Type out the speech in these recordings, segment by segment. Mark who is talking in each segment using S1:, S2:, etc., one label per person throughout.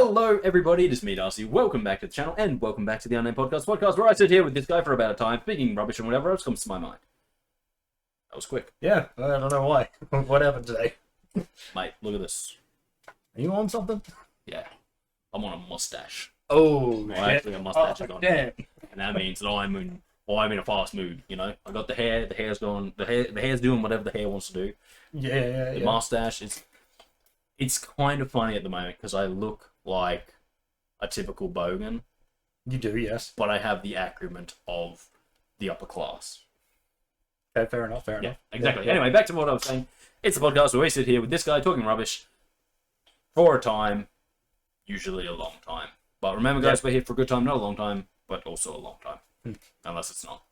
S1: Hello everybody, it is me Darcy, welcome back to the channel, and welcome back to the Unnamed Podcast where I sit here with this guy for about a time, speaking rubbish and whatever else comes to my mind. That was quick.
S2: Yeah, I don't know why. What happened today?
S1: Mate, look at this.
S2: Are you on something?
S1: Yeah, I'm on a mustache.
S2: Oh,
S1: Well, actually a mustache is on.
S2: damn.
S1: And that means that I'm in a fast mood, you know? I got the hair's gone, the hair's doing whatever the hair wants to do.
S2: Yeah.
S1: The mustache, it's kind of funny at the moment, because I look like a typical bogan.
S2: You do, yes.
S1: But I have the accoutrement of the upper class.
S2: Okay, fair enough,
S1: Yeah, exactly. Yeah. Anyway, back to what I was saying. It's a podcast where we sit here with this guy talking rubbish for a time, usually a long time. But remember, guys, we're here for a good time, not a long time, but also a long time. Unless it's not.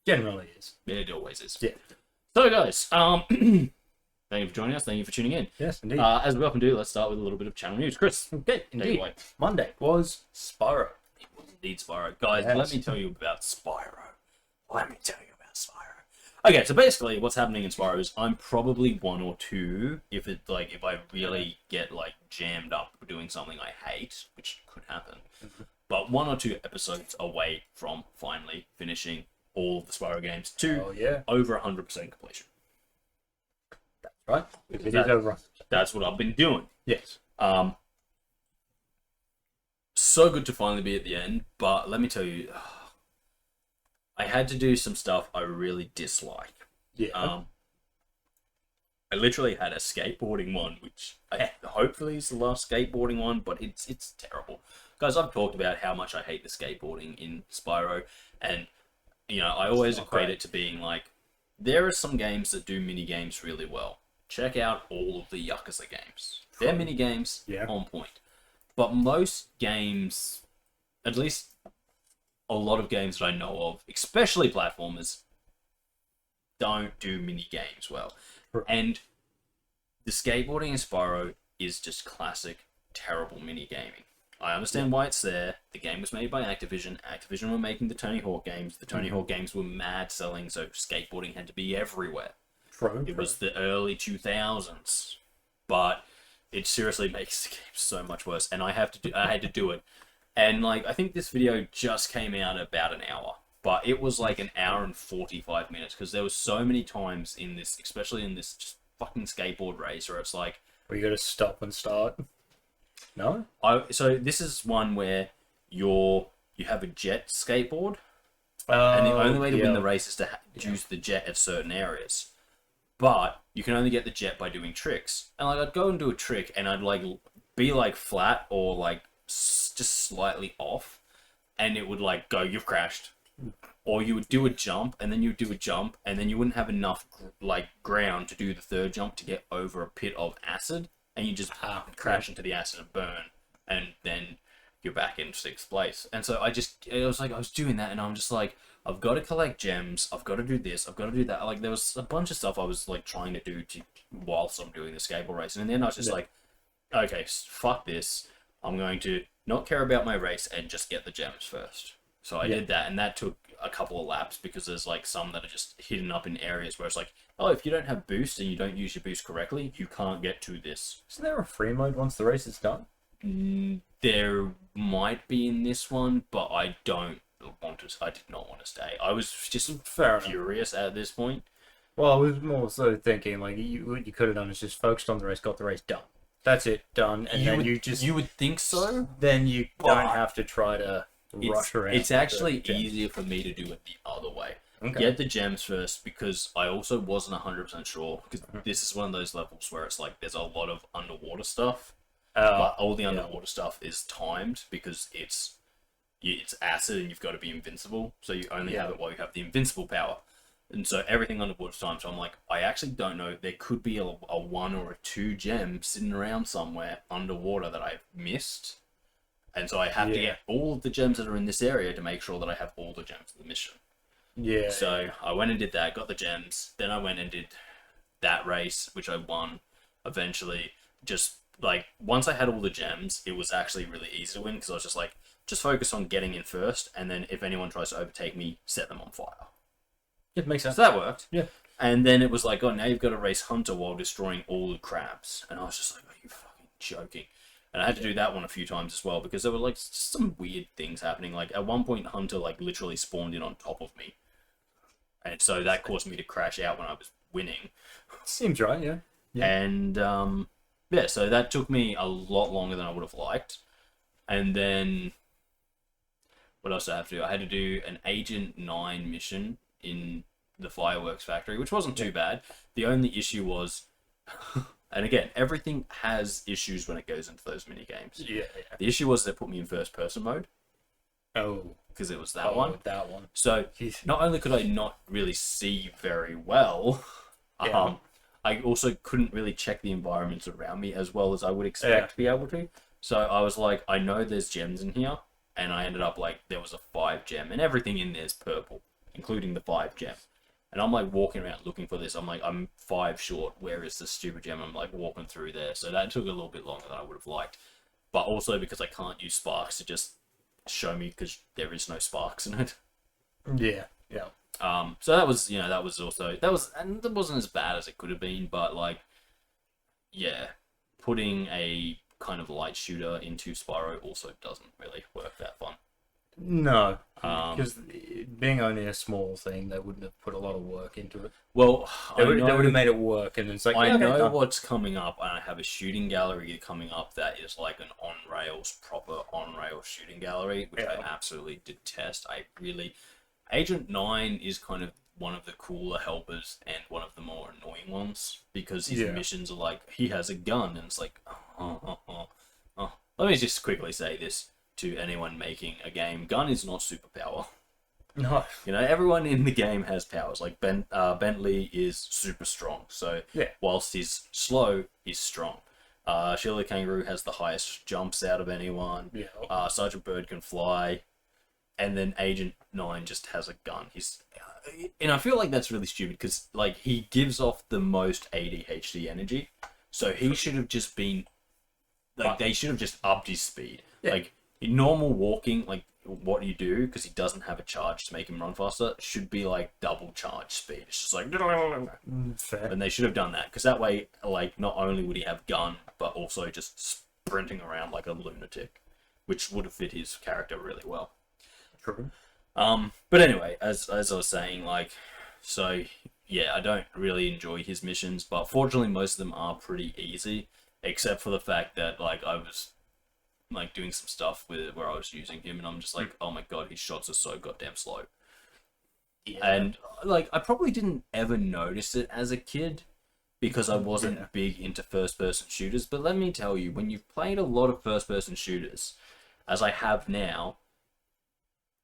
S2: Generally is.
S1: It always is.
S2: Yeah.
S1: So, guys, thank you for joining us. Thank you for tuning in.
S2: Yes, indeed.
S1: As we often do, let's start with a little bit of channel news. Kris,
S2: Okay, indeed.
S1: away.
S2: Monday was Spyro.
S1: It was indeed Spyro. Guys,
S2: Yes.
S1: let me tell you about Spyro. Okay, so basically what's happening in Spyro is I'm probably one or two, if I really get like jammed up doing something I hate, which could happen, but 1 or 2 episodes away from finally finishing all of the Spyro games to
S2: Oh, yeah.
S1: over 100% completion.
S2: That's right. It is
S1: That-
S2: over.
S1: That's what I've been doing.
S2: Yes.
S1: So good to finally be at the end, but let me tell you, I had to do some stuff I really dislike.
S2: Yeah.
S1: I literally had a skateboarding one, which hopefully is the last skateboarding one, but it's terrible. Guys, I've talked about how much I hate the skateboarding in Spyro, and you know, I always equate it to being like, there are some games that do mini games really well. Check out all of the Yakuza games. They're mini games on point. But most games, at least a lot of games that I know of, especially platformers, don't do mini games well. And the skateboarding in Spyro is just classic, terrible mini gaming. I understand why it's there. The game was made by Activision. Activision were making the Tony Hawk games. The Tony Hawk games were mad selling, so skateboarding had to be everywhere. It was the early 2000s. But it seriously makes the game so much worse. And I had to do it. And like, I think this video just came out about an hour. But it was like an hour and 45 minutes, because there was so many times in this, especially in this just fucking skateboard race, where it's like,
S2: Where you gotta stop and start. No?
S1: So this is one where you have a jet skateboard, and the only way to win the race is to use the jet at certain areas. But you can only get the jet by doing tricks. And like, I'd go and do a trick, and I'd like be like flat or like just slightly off, and it would like go, you've crashed. Or you would do a jump, and then you would do a jump, and then you wouldn't have enough like ground to do the third jump to get over a pit of acid, and you just crash into the acid and burn, and then you're back in 6th place. And so I was doing that, and I'm just like, I've got to collect gems, I've got to do this, I've got to do that. Like, there was a bunch of stuff I was like trying to do whilst I'm doing the skateboard race, and then I was just like, okay, fuck this, I'm going to not care about my race and just get the gems first. So I did that, and that took a couple of laps, because there's like some that are just hidden up in areas where it's like, oh, if you don't have boost and you don't use your boost correctly, you can't get to this.
S2: Isn't there a free mode once the race is done?
S1: There might be in this one, but I did not want to stay. I was just furious at this point.
S2: Well, I was more so thinking, like, what you could have done is just focused on the race, got the race done. That's it, done. And
S1: you would think so?
S2: Then you don't have to try to rush around.
S1: It's actually easier for me to do it the other way.
S2: Okay.
S1: Get the gems first, because I also wasn't 100% sure, because this is one of those levels where it's like there's a lot of underwater stuff, but all the underwater stuff is timed, because it's acid and you've got to be invincible, so you only have it while you have the invincible power. And so everything underwater is timed, so I'm like, I actually don't know, there could be a 1 or a 2 gem sitting around somewhere underwater that I've missed. And so I have to get all of the gems that are in this area to make sure that I have all the gems of the mission.
S2: Yeah.
S1: So I went and did that, got the gems. Then I went and did that race, which I won eventually. Just like, once I had all the gems, it was actually really easy to win, because I was just like, just focus on getting in first, and then if anyone tries to overtake me, set them on fire.
S2: It makes sense.
S1: So that worked.
S2: Yeah.
S1: And then it was like, oh, now you've got to race Hunter while destroying all the crabs. And I was just like, are you fucking joking? And I had to do that one a few times as well because there were like just some weird things happening. Like at one point, Hunter like literally spawned in on top of me, and so that caused me to crash out when I was winning.
S2: Seems right, yeah.
S1: And yeah, so that took me a lot longer than I would have liked. And then what else did I have to do? I had to do an Agent 9 mission in the fireworks factory, which wasn't too bad. The only issue was, and again, everything has issues when it goes into those mini games.
S2: Yeah.
S1: The issue was they put me in first person mode.
S2: Oh.
S1: Because it was that one.
S2: That one.
S1: So not only could I not really see very well, I also couldn't really check the environments around me as well as I would expect to be able to. So I was like, I know there's gems in here, and I ended up like, there was a 5 gem, and everything in there's purple, including the 5 gem. And I'm like walking around looking for this. I'm like, I'm 5 short. Where is this stupid gem? I'm like walking through there. So that took a little bit longer than I would have liked. But also because I can't use sparks to just show me because there is no sparks in it.
S2: Yeah.
S1: So that was, and that wasn't as bad as it could have been, but like, yeah, putting a kind of light shooter into Spyro also doesn't really work that fun.
S2: No, because being only a small thing, they wouldn't have put a lot of work into it.
S1: Well,
S2: they would have made it work, and it's like,
S1: I know what's coming up, and I have a shooting gallery coming up that is like an proper on-rails shooting gallery, which I absolutely detest. Agent 9 is kind of one of the cooler helpers and one of the more annoying ones because his missions are like, he has a gun, and it's like, Let me just quickly say this to anyone making a game. Gun is not superpower.
S2: No.
S1: Everyone in the game has powers. Like Bentley is super strong, so whilst he's slow, he's strong. Sheila Kangaroo has the highest jumps out of anyone. Yeah. Sergeant Bird can fly. And then Agent 9 just has a gun. And I feel like that's really stupid because like he gives off the most ADHD energy, so he should have just been like they should have just upped his speed. Yeah. Like in normal walking, like what you do because he doesn't have a charge to make him run faster should be like double charge speed. It's just like
S2: fair.
S1: And they should have done that because that way, like not only would he have gun, but also just sprinting around like a lunatic, which would have fit his character really well.
S2: True.
S1: But anyway, as I was saying, like, so yeah, I don't really enjoy his missions, but fortunately most of them are pretty easy, except for the fact that like I was like doing some stuff with it where I was using him, and I'm just like, oh my god, his shots are so goddamn slow. Yeah. And like I probably didn't ever notice it as a kid because I wasn't big into first-person shooters, but let me tell you, when you've played a lot of first-person shooters, as I have now,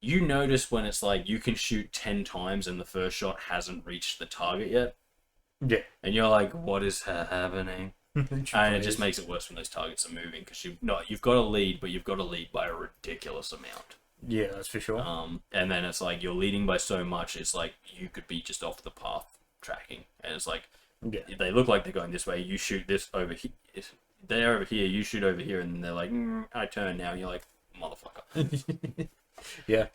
S1: you notice when it's like you can shoot 10 times and the first shot hasn't reached the target yet.
S2: Yeah.
S1: And you're like, what is happening? And it just makes it worse when those targets are moving because you've got a lead, but you've got to lead by a ridiculous amount.
S2: Yeah, that's for sure.
S1: And then it's like you're leading by so much, it's like you could be just off the path tracking. And it's like, they look like they're going this way, you shoot this over here. They're over here, you shoot over here, and they're like, I turn now, and you're like, motherfucker.
S2: Yeah.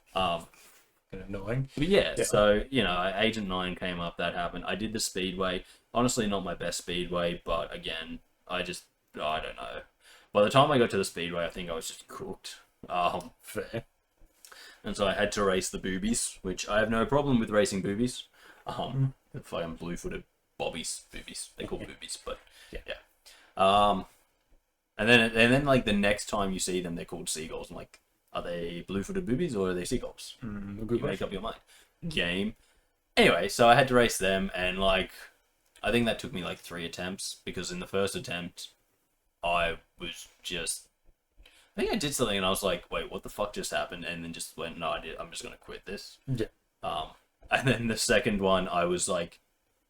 S1: Annoying. But yeah, so, Agent 9 came up, that happened. I did the Speedway. Honestly, not my best Speedway, but again, I don't know. By the time I got to the Speedway, I think I was just cooked.
S2: Fair. And
S1: so I had to race the boobies, which I have no problem with racing boobies. If I'm blue-footed bobbies, boobies. They're called boobies, but yeah. And then like the next time you see them, they're called seagulls. I'm like, are they blue-footed boobies or are they seagulls? You make up your mind. Game. Anyway, so I had to race them, and like, I think that took me like 3 attempts because in the first attempt, I think I did something and I was like, wait, what the fuck just happened? And then just went, no, I'm just gonna quit this.
S2: Yeah.
S1: And then the second one, I was like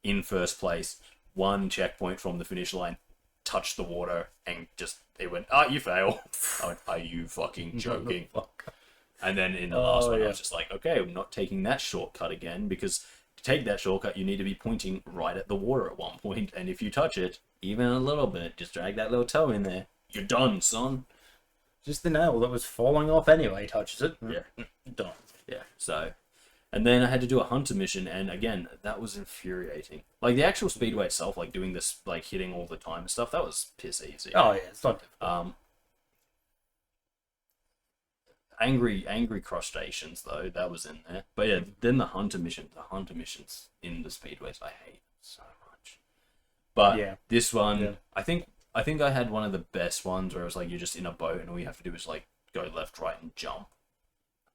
S1: in first place, 1 checkpoint from the finish line, touched the water, and just it went, you fail. I went, are you fucking joking? And then in the last one, I was just like, okay, I'm not taking that shortcut again, because to take that shortcut, you need to be pointing right at the water at one point, and if you touch it, even a little bit, just drag that little toe in there, you're done, son.
S2: Just the nail that was falling off anyway touches it.
S1: Yeah.
S2: Done.
S1: Yeah, so... And then I had to do a hunter mission, and again, that was infuriating. Like, the actual speedway itself, like, doing this, like, hitting all the time and stuff, that was piss easy.
S2: Oh, yeah, it's not difficult.
S1: Angry crustaceans though, that was in there. But yeah, then the hunter missions in the speedways, I hate so much. But
S2: Yeah.
S1: this one,
S2: Yeah.
S1: I think I had one of the best ones where it was like you're just in a boat and all you have to do is like go left, right, and jump.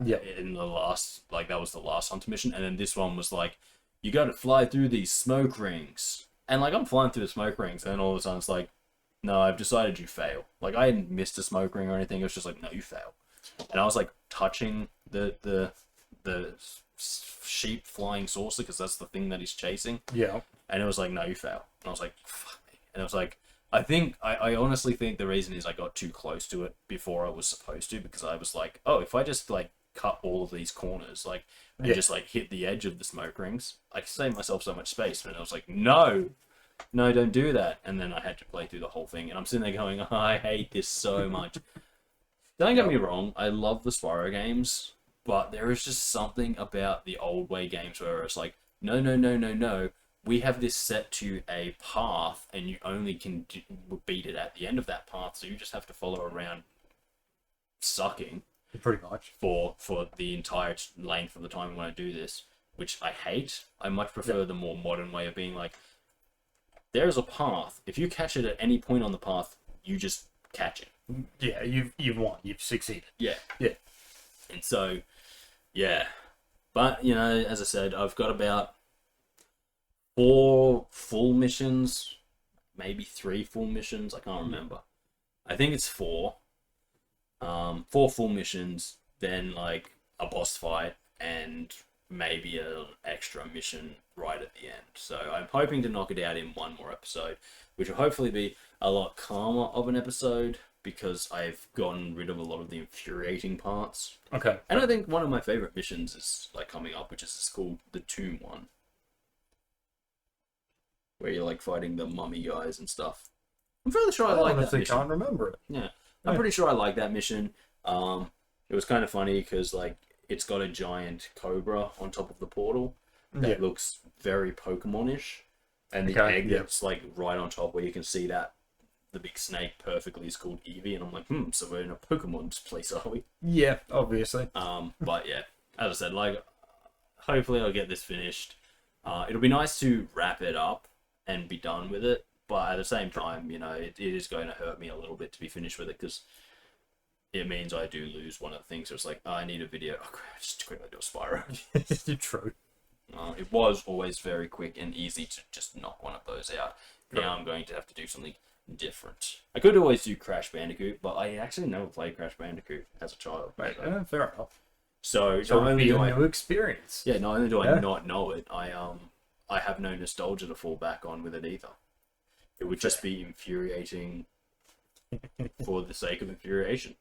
S2: Yeah.
S1: In the last, like that was the last hunter mission, and then this one was like you got to fly through these smoke rings, and like I'm flying through the smoke rings, and then all of a sudden it's like, no, I've decided you fail. Like I hadn't missed a smoke ring or anything. It was just like, no, you fail. And I was like touching the sheep flying saucer because that's the thing that he's chasing.
S2: Yeah.
S1: And it was like, no, you fail. And I was like, fuck me. And it was like, I honestly think the reason is I got too close to it before I was supposed to, because I was like, oh, if I just like cut all of these corners, like, and just like hit the edge of the smoke rings, I could save myself so much space. And I was like, no, don't do that. And then I had to play through the whole thing. And I'm sitting there going, oh, I hate this so much. Don't get me wrong, I love the Spyro games, but there is just something about the old way games where it's like, no. We have this set to a path, and you only can beat it at the end of that path, so you just have to follow around sucking
S2: Pretty much.
S1: for the entire length of the time when I do this, which I hate. I much prefer the more modern way of being like, there's a path. If you catch it at any point on the path, you just catch it.
S2: Yeah, you've won. You've succeeded.
S1: Yeah.
S2: Yeah.
S1: And so, yeah. But, you know, as I said, I've got about 4 full missions, maybe 3 full missions. I can't remember. I think it's 4. 4 full missions, then like a boss fight, and maybe an extra mission right at the end. So I'm hoping to knock it out in one more episode, which will hopefully be a lot calmer of an episode, because I've gotten rid of a lot of the infuriating parts.
S2: Okay.
S1: And I think one of my favorite missions is like coming up, which is called the Tomb one, where you're like fighting the mummy guys and stuff. I'm fairly sure I like that
S2: honestly
S1: mission.
S2: can't remember it.
S1: Yeah, I'm pretty sure I like that mission. It was kind of funny because like it's got a giant cobra on top of the portal that looks very Pokemon-ish, and the egg that's like right on top where you can see that the big snake perfectly is called Eevee, and I'm like, so we're in a Pokemon place, are we?
S2: Yeah, obviously.
S1: But yeah, as I said, like, hopefully I'll get this finished. It'll be nice to wrap it up and be done with it, but at the same time, you know, it is going to hurt me a little bit to be finished with it, because it means I do lose one of the things. So it's like, I need a video. Oh, crap, just quickly do a Spyro.
S2: True.
S1: It was always very quick and easy to just knock one of those out. Now I'm going to have to do something different. I could always do Crash Bandicoot, but I actually never played Crash Bandicoot as a child.
S2: Right, fair enough.
S1: So
S2: it would be a new experience.
S1: Yeah, not only do I not know it, I have no nostalgia to fall back on with it either. It would just be infuriating for the sake of infuriation.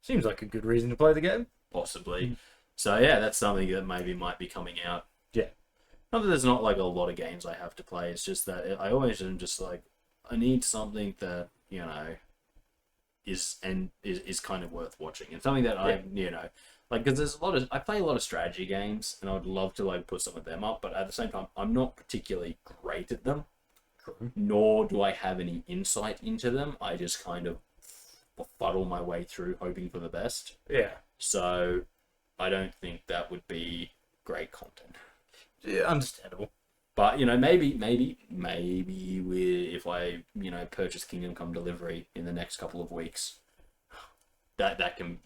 S2: Seems like a good reason to play the game.
S1: Possibly. So yeah, that's something that maybe might be coming out.
S2: Yeah.
S1: Not that there's not like a lot of games I have to play. It's just that I always am just like, I need something that, you know, is kind of worth watching, and something that I, you know, like, because there's I play a lot of strategy games, and I would love to like put some of them up, but at the same time, I'm not particularly great at them.
S2: True.
S1: Nor do I have any insight into them. I just kind of fuddle my way through, hoping for the best.
S2: Yeah.
S1: So I don't think that would be great content.
S2: Yeah, understandable.
S1: But, you know, maybe if I, you know, purchase Kingdom Come Delivery in the next couple of weeks, that can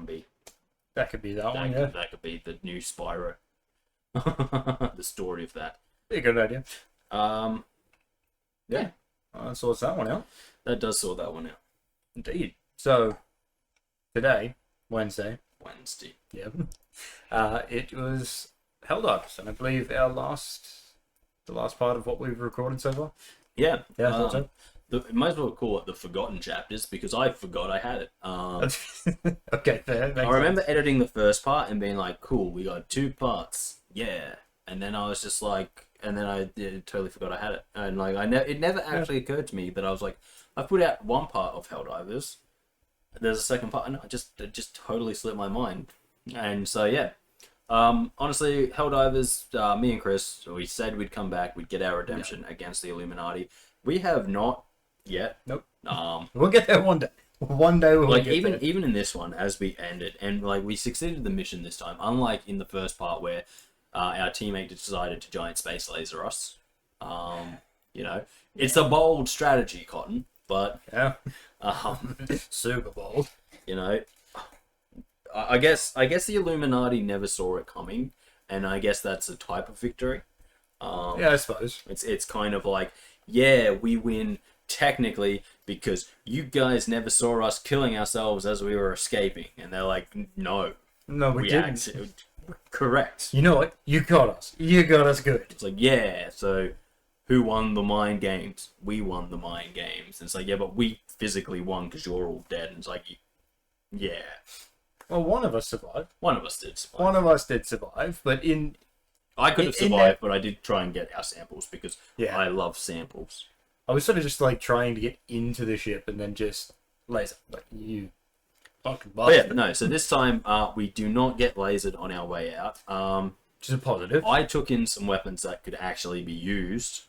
S1: be.
S2: That could be that one, yeah.
S1: That could be the new Spyro. The story of that.
S2: Be a good idea.
S1: Yeah.
S2: Sorts that one out.
S1: That does sort that one out.
S2: Indeed. So, today, Wednesday.
S1: Yeah.
S2: It was Helldivers, and I believe the last part of what we've recorded so far.
S1: Yeah.
S2: Yeah, I thought so.
S1: Might as well call it the Forgotten Chapters, because I forgot I had it.
S2: Okay, fair.
S1: I remember editing the first part and being like, cool, we got 2 parts. Yeah. And then I was just like, and then I totally forgot I had it. And like, it never actually occurred to me that I was like, I put out 1 part of Helldivers. There's a second part, and it just totally slipped my mind. And so, yeah. Honestly, Helldivers, me and Kris, we said we'd come back, we'd get our redemption against the Illuminati. We have not yet.
S2: Nope.
S1: Um,
S2: We'll get there one day. One day we'll
S1: Like
S2: get there.
S1: even in this one, as we ended, and like we succeeded the mission this time, unlike in the first part where our teammate decided to giant space laser us. You know, it's a bold strategy, Cotton, but
S2: Yeah.
S1: um,
S2: Super Bowl.
S1: you know, I guess the Illuminati never saw it coming, and I guess that's a type of victory.
S2: Yeah, I suppose.
S1: It's kind of like, yeah, we win technically because you guys never saw us killing ourselves as we were escaping, and they're like, no,
S2: No, we didn't.
S1: acted correct.
S2: You know what? You got us. You got us good.
S1: It's like, yeah, so who won the mind games? We won the mind games. And it's like, yeah, but we physically won because you're all dead. And it's like, yeah,
S2: Well, one of us survived.
S1: one of us did survive.
S2: One of us did survive, but
S1: I could have
S2: in
S1: survived,
S2: that-
S1: but I did try and get our samples because
S2: Yeah.
S1: I love samples.
S2: I was sort of just like trying to get into the ship and then just laser. Like, you fucking
S1: But yeah,
S2: bastard.
S1: no, so this time we do not get lasered on our way out.
S2: Which is a positive.
S1: I took in some weapons that could actually be used,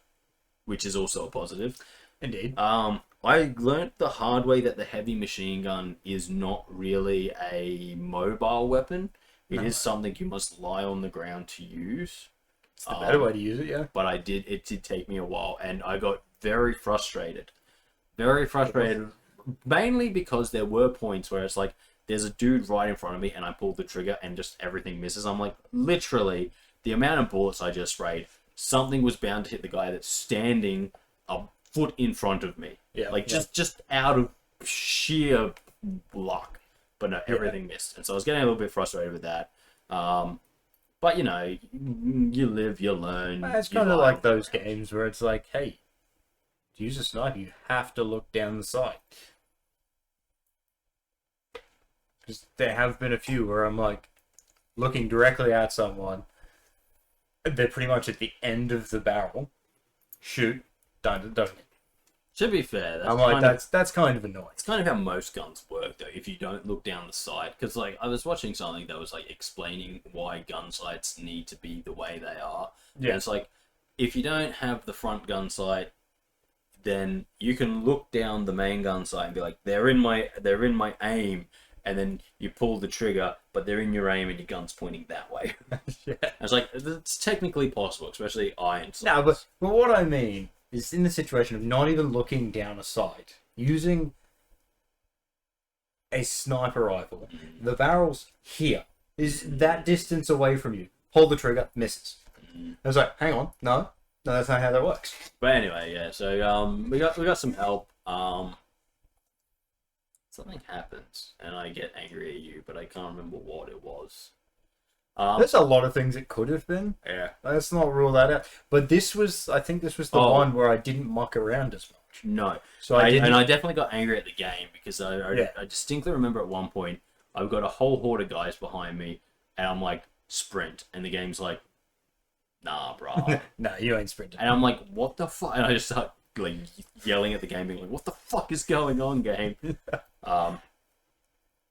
S1: which is also a positive.
S2: Indeed.
S1: I learnt the hard way that the heavy machine gun is not really a mobile weapon. It is something you must lie on the ground to use.
S2: It's the better way to use it, yeah.
S1: But it did take me a while, and I got very frustrated. Very frustrated, mainly because there were points where it's like, there's a dude right in front of me, and I pulled the trigger, and just everything misses. I'm like, literally, the amount of bullets I just sprayed, something was bound to hit the guy that's standing a foot in front of me.
S2: Yeah,
S1: Like,
S2: yeah.
S1: just out of sheer luck. But no, everything missed. And so I was getting a little bit frustrated with that. But, you know, you live, you learn.
S2: It's
S1: you
S2: kind of
S1: lie.
S2: like those games where it's like, hey, to use a sniper, you have to look down the sight. Because there have been a few where I'm like looking directly at someone, and they're pretty much at the end of the barrel. Shoot, don't.
S1: To be fair,
S2: I'm like, that's kind of annoying.
S1: it's kind of how most guns work, though, if you don't look down the sight. Because, like, I was watching something that was, like, explaining why gun sights need to be the way they are.
S2: Yeah.
S1: And it's like, if you don't have the front gun sight, then you can look down the main gun sight and be like, they're in my aim, and then you pull the trigger, but they're in your aim and your gun's pointing that way.
S2: Yeah.
S1: And it's like, it's technically possible, especially iron sights.
S2: No, but what I mean is in the situation of not even looking down a sight, using a sniper rifle, the barrel's here, is that distance away from you. Hold the trigger, misses. I was like, hang on, no, that's not how that works.
S1: But anyway, yeah. So we got some help. Something happens, and I get angry at you, but I can't remember what it was.
S2: There's a lot of things it could have been.
S1: Yeah.
S2: Let's not rule that out. But I think this was the
S1: Oh.
S2: one where I didn't muck around as much.
S1: No.
S2: So I didn't.
S1: And I definitely got angry at the game because
S2: Yeah.
S1: I distinctly remember at one point I've got a whole horde of guys behind me, and I'm like, sprint, and the game's like, nah, bro.
S2: No, you ain't sprinting.
S1: And I'm like, what the fuck? And I just start like yelling at the game, being like, what the fuck is going on, game?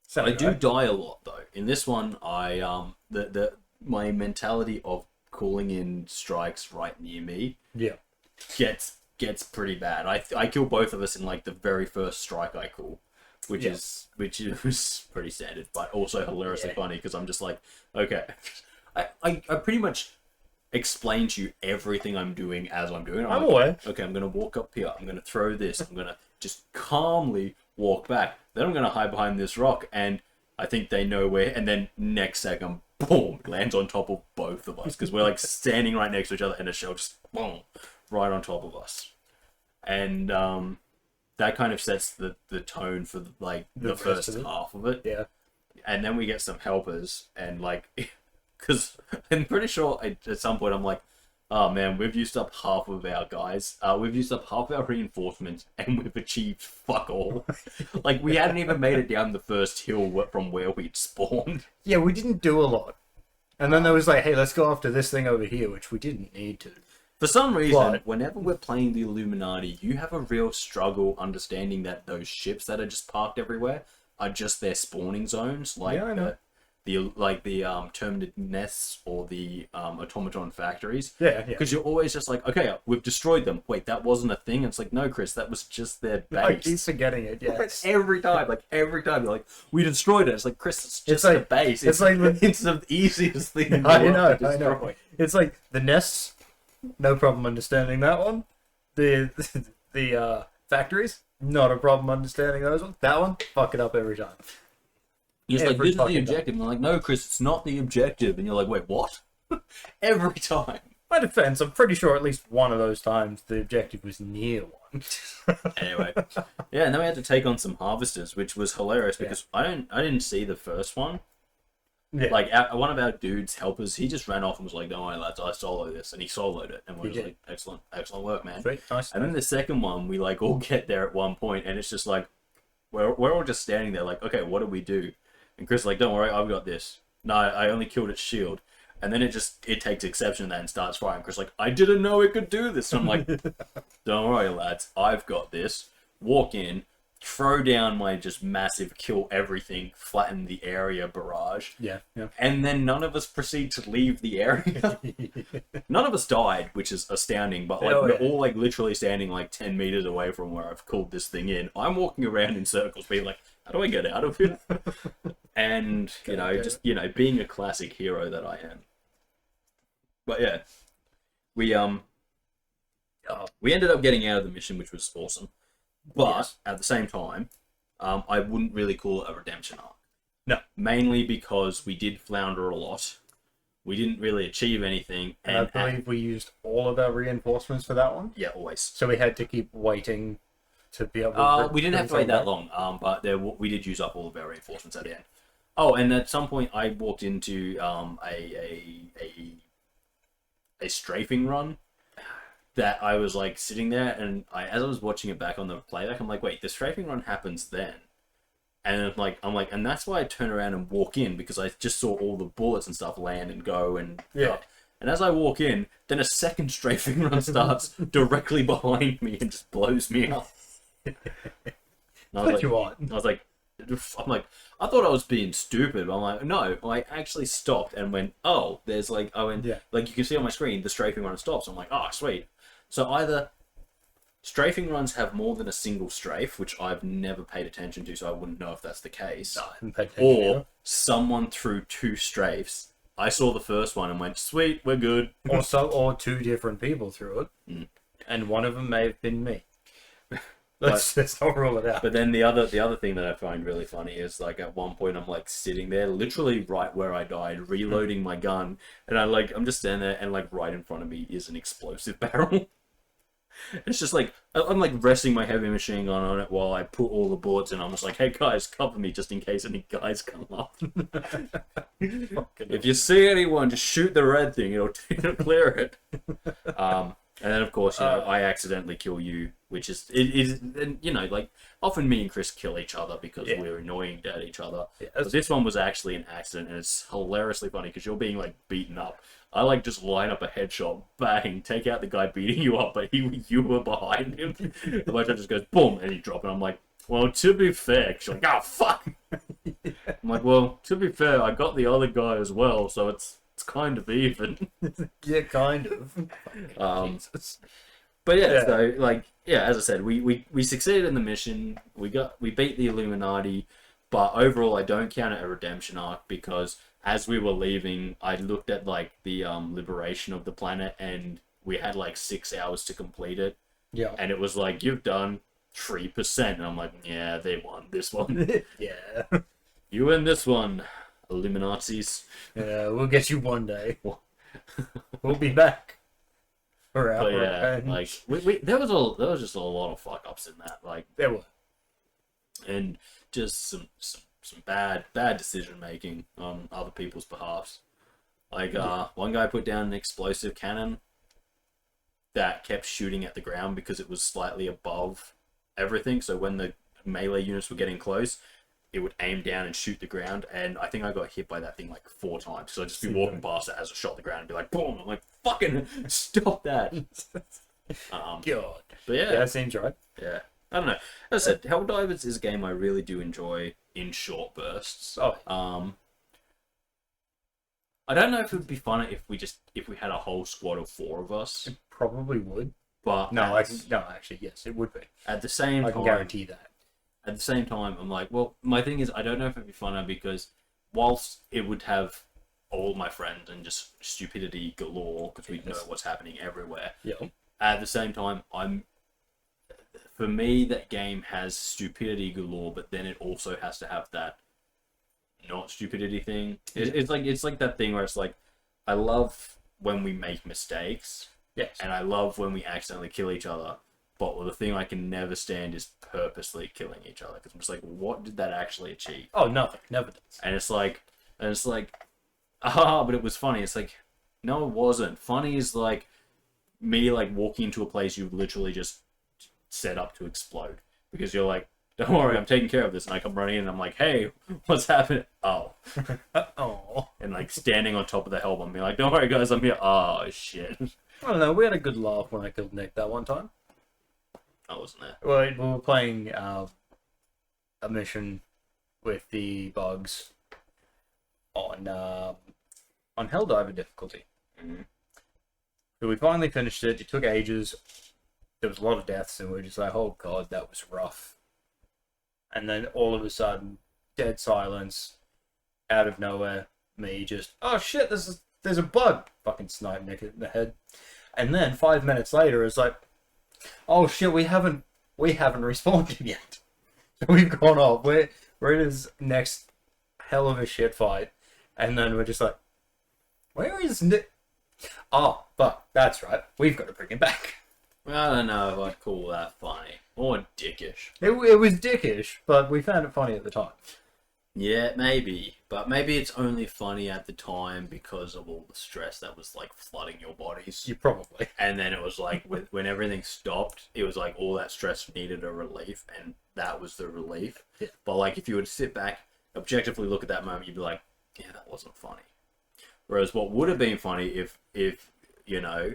S2: So
S1: I do die a lot though. In this one, my mentality of calling in strikes right near me
S2: Yeah.
S1: gets pretty bad. I kill both of us in like the very first strike I call, which
S2: Yeah.
S1: is pretty standard, but also hilariously funny because I'm just like, okay, I pretty much explain to you everything I'm doing as I'm doing it.
S2: I'm
S1: like,
S2: aware.
S1: okay, I'm gonna walk up here. I'm gonna throw this. I'm gonna just calmly walk back. Then I'm gonna hide behind this rock, and I think they know where. And then next second, boom, lands on top of both of us because we're like standing right next to each other, and a shell just boom right on top of us. And that kind of sets the tone for like the
S2: rest
S1: first
S2: of it.
S1: half of it.
S2: Yeah.
S1: And then we get some helpers, and like, because I'm pretty sure at some point I'm like, oh man, we've used up half of our guys. We've used up half our reinforcements, and we've achieved fuck all. Like, we hadn't even made it down the first hill from where we'd spawned.
S2: Yeah, we didn't do a lot. And then there was like, hey, let's go after this thing over here, which we didn't need to.
S1: For some reason,
S2: But-
S1: whenever we're playing the Illuminati, you have a real struggle understanding that those ships that are just parked everywhere are just their spawning zones. Like,
S2: Yeah, I know.
S1: the terminid nests or the automaton factories.
S2: Yeah.
S1: Because you're always just like, okay, we've destroyed them. Wait, that wasn't a thing. And it's like, no, Kris, that was just their base.
S2: I keep forgetting it. Yeah.
S1: Every time, you're like, we destroyed it. It's like, Kris, it's just a base.
S2: It's like
S1: it's the easiest thing in the
S2: I
S1: world
S2: know.
S1: to destroy.
S2: It's like the nests, no problem understanding that one. The factories, not a problem understanding those ones. That one, fuck it up every time.
S1: He's like,
S2: Every
S1: this is the
S2: fucking
S1: objective. And I'm like, no, Kris, it's not the objective. And you're like, wait, what? Every time.
S2: My defense, I'm pretty sure at least one of those times the objective was near one.
S1: Anyway, yeah, and then we had to take on some harvesters, which was hilarious because I didn't see the first one.
S2: Yeah.
S1: Like one of our dudes helpers, he just ran off and was like, "Don't worry, lads, I solo this," and he soloed it, and we were like, "Excellent work, man."
S2: Sweet, nice.
S1: And then the second one, we like all get there at one point, and it's just like we're all just standing there, like, "Okay, what do we do?" And Kris is like, "Don't worry, I've got this." No, I only killed its shield. And then it takes exception to that and starts firing. Kris like, I didn't know it could do this. And I'm like, don't worry, lads, I've got this. Walk in, throw down my just massive kill everything, flatten the area barrage.
S2: Yeah.
S1: And then none of us proceed to leave the area. None of us died, which is astounding. But like we're all like literally standing like 10 meters away from where I've called this thing in. I'm walking around in circles, being like, how do I get out of here? And being a classic hero that I am. But yeah, we ended up getting out of the mission, which was awesome. But at the same time, I wouldn't really call it a redemption arc.
S2: No,
S1: mainly because we did flounder a lot. We didn't really achieve anything,
S2: and I believe we used all of our reinforcements for that one.
S1: Yeah, always.
S2: So we had to keep waiting to be able to...
S1: we didn't have to wait that long, but we did use up all of our reinforcements at the end. Oh, and at some point I walked into a strafing run that I was like sitting there, and as I was watching it back on the playback, I'm like, wait, the strafing run happens then. And I'm like, and that's why I turn around and walk in, because I just saw all the bullets and stuff land and go and stuff. And as I walk in, then a second strafing run starts directly behind me and just blows me up. And I was like, I thought I was being stupid, but I'm like, no, I actually stopped and went, oh, there's like, like you can see on my screen, the strafing run stops. I'm like, oh, sweet. So either strafing runs have more than a single strafe, which I've never paid attention to, so I wouldn't know if that's the case.
S2: No, I haven't paid attention
S1: or
S2: either.
S1: someone threw two strafes. I saw the first one and went, sweet, we're good.
S2: Or two different people threw it, and one of them may have been me. Let's not rule it out.
S1: But then the other thing that I find really funny is like at one point I'm like sitting there, literally right where I died, reloading my gun, and I'm just standing there, and like right in front of me is an explosive barrel. It's just like I'm like resting my heavy machine gun on it while I put all the bullets in. I'm just like, hey guys, cover me just in case any guys come up. If you see anyone, just shoot the red thing. It'll clear it. And then of course, I accidentally kill you, which is like often me and Kris kill each other because we're annoying at each other. Yeah, but this one was actually an accident, and it's hilariously funny because you're being like beaten up. I like just line up a headshot, bang, take out the guy beating you up, but you were behind him. The one just goes boom, and you drop, and I'm like, well, to be fair, she's like, oh fuck. I'm like, well, to be fair, I got the other guy as well, so it's kind of even.
S2: Yeah, kind of.
S1: But yeah, so like, as I said, we succeeded in the mission. We beat the Illuminati, but overall, I don't count it a redemption arc because as we were leaving, I looked at like the liberation of the planet, and we had like 6 hours to complete it. Yeah, and it was like, you've done 3%, and I'm like, yeah, they won this one.
S2: Yeah, you
S1: win this one, Illuminatis.
S2: Yeah, we'll get you one day. We'll be back.
S1: But yeah, like there was just a lot of fuck ups in that. Like
S2: there were,
S1: and just some bad decision making on other people's behalfs. Like one guy put down an explosive cannon that kept shooting at the ground because it was slightly above everything. So when the melee units were getting close, it would aim down and shoot the ground, and I think I got hit by that thing like 4 times. So I'd just be walking past it as it shot the ground and be like, boom! I'm like, fucking stop that.
S2: God.
S1: But yeah,
S2: that seems right.
S1: Yeah, I don't know. As I said, Helldivers is a game I really do enjoy in short bursts. I don't know if it would be funner if we had a whole squad of 4 of us.
S2: It probably would.
S1: But
S2: No, actually, yes, it would be.
S1: at the same
S2: I
S1: time,
S2: can guarantee that.
S1: at the same time, I'm like, well, my thing is, I don't know if it'd be funner because whilst it would have all my friends and just stupidity galore because we know what's happening everywhere.
S2: Yeah.
S1: At the same time, for me, that game has stupidity galore, but then it also has to have that not stupidity thing. It's like that thing where it's like, I love when we make mistakes.
S2: Yes.
S1: And I love when we accidentally kill each other. But the thing I can never stand is purposely killing each other because I'm just like, what did that actually achieve?
S2: Oh, nothing. Never does.
S1: And it's like, but it was funny. It's like, no, it wasn't. Funny is like me like walking into a place you literally just set up to explode because you're like, don't worry, I'm taking care of this, and I come running in and I'm like, hey, what's happening? Oh.
S2: Oh.
S1: And like standing on top of the helmet, being like, don't worry guys, I'm here. Oh shit.
S2: I don't know. We had a good laugh when I killed Nick that one time.
S1: I wasn't there.
S2: Well, we were playing a mission with the bugs on Helldiver difficulty.
S1: Mm-hmm.
S2: So we finally finished it. It took ages. There was a lot of deaths, and we were just like, "Oh god, that was rough." And then all of a sudden, dead silence, out of nowhere. Me just, "Oh shit, there's a bug!" Fucking snipe Nick in the head. And then 5 minutes later, it's like, "Oh shit, we haven't respawned him yet." So we've gone off. We're in his next hell of a shit fight, and then we're just like, "Where is Nick?" Oh, but that's right. We've got to bring him back.
S1: I don't know if I'd call that funny or dickish.
S2: It was dickish, but we found it funny at the time.
S1: Yeah, maybe. But maybe it's only funny at the time because of all the stress that was like flooding your bodies.
S2: You probably.
S1: And then it was like when everything stopped, it was like all that stress needed a relief, and that was the relief.
S2: Yeah.
S1: But like if you would sit back, objectively look at that moment, you'd be like, yeah, that wasn't funny. Whereas what would have been funny if you know,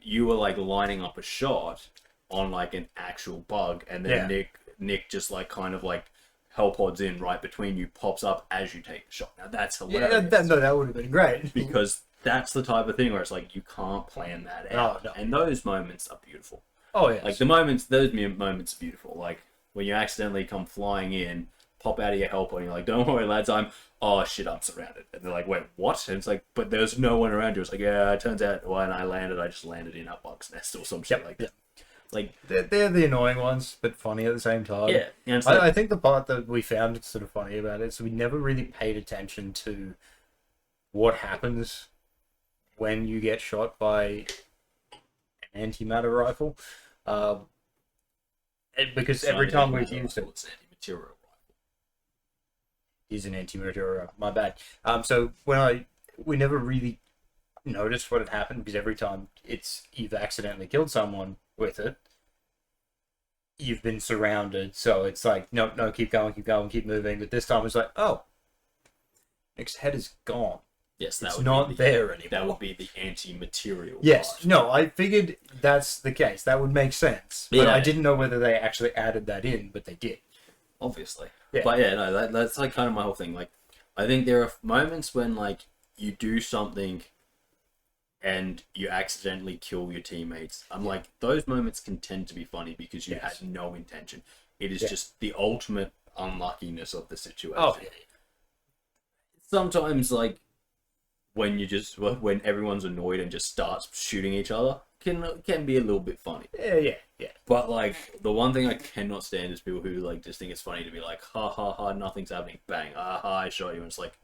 S1: you were like lining up a shot on like an actual bug, and then Nick just like kind of like hell pods in right between you, pops up as you take the shot. Now that's hilarious.
S2: Yeah, that would have been great.
S1: Because that's the type of thing where it's like you can't plan that out.
S2: No.
S1: And those moments are beautiful.
S2: Oh yeah.
S1: Like those moments are beautiful. Like when you accidentally come flying in, pop out of your hell pod, and you're like, don't worry lads, I'm surrounded. And they're like, wait, what? And it's like, but there's no one around you. It's like, yeah, it turns out when I just landed in a bug's nest or some shit like that. Like
S2: they're the annoying ones, but funny at the same time.
S1: Yeah. And it's like,
S2: I think the part that we found sort of funny about it is we never really paid attention to what happens when you get shot by an antimatter rifle. Because every time we've used it,
S1: it's an anti-material rifle.
S2: Is an anti-material rifle. My bad. So we never really noticed what had happened because every time you've accidentally killed someone with it, you've been surrounded. So it's like, no, keep going, keep moving. But this time it's like, oh, Nick's head is gone.
S1: Yes,
S2: it's not there anymore.
S1: That would be the anti-material.
S2: Yes,
S1: part.
S2: no, I figured that's the case. That would make sense. But I didn't know whether they actually added that in, but they did.
S1: Obviously.
S2: Yeah.
S1: But yeah, no, that's like kind of my whole thing. Like, I think there are moments when like you do something and you accidentally kill your teammates. I'm like, those moments can tend to be funny because you had no intention. It is just the ultimate unluckiness of the situation.
S2: Oh, yeah.
S1: Sometimes, like, when everyone's annoyed and just starts shooting each other, can be a little bit funny.
S2: Yeah.
S1: But like, the one thing I cannot stand is people who like just think it's funny to be like, ha ha ha, nothing's happening, bang, aha, I shot you, and it's like,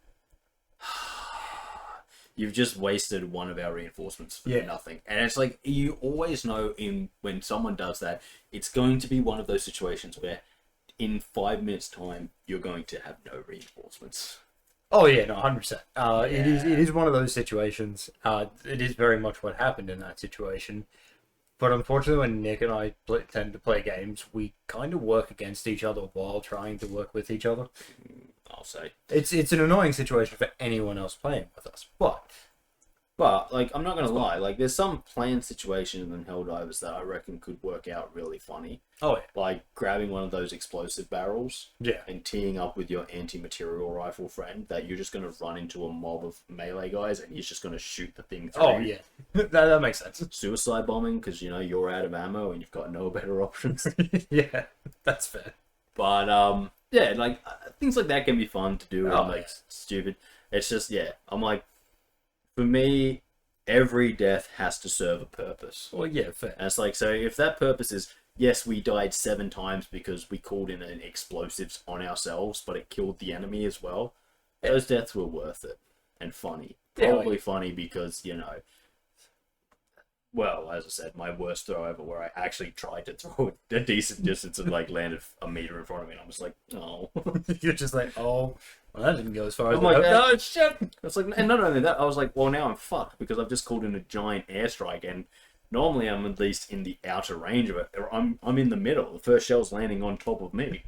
S1: you've just wasted one of our reinforcements for nothing. And it's like, you always know when someone does that, it's going to be one of those situations where in 5 minutes time, you're going to have no reinforcements.
S2: Oh yeah, no, 100%. It is one of those situations. It is very much what happened in that situation. But unfortunately, when Nick and I tend to play games, we kind of work against each other while trying to work with each other.
S1: I'll say
S2: It's an annoying situation for anyone else playing with us. But
S1: But, like, I'm not going to lie. Like, there's some planned situations in Helldivers that I reckon could work out really funny.
S2: Oh, yeah.
S1: Like, grabbing one of those explosive barrels
S2: Yeah.
S1: and teeing up with your anti-material rifle friend that you're just going to run into a mob of melee guys and he's just going to shoot the thing through.
S2: Oh, yeah. that makes sense.
S1: Suicide bombing, because, you're out of ammo and you've got no better options.
S2: Yeah, that's fair.
S1: But, yeah, like, things like that can be fun to do and, like, stupid. It's just, yeah, I'm like, for me, every death has to serve a purpose.
S2: Well, yeah, fair.
S1: And it's like, so if that purpose is, yes, we died 7 times because we called in an explosives on ourselves, but it killed the enemy as well, those deaths were worth it. And funny. Probably funny because, well, as I said, my worst throw ever where I actually tried to throw it a decent distance and, like, landed a meter in front of me, and I was like, oh.
S2: You're just like, oh, well, that didn't go as far as
S1: I'm like,
S2: no, shit.
S1: It's like, and not only that, I was like, well, now I'm fucked because I've just called in a giant airstrike, and normally I'm at least in the outer range of it. Or I'm in the middle. The first shell's landing on top of me.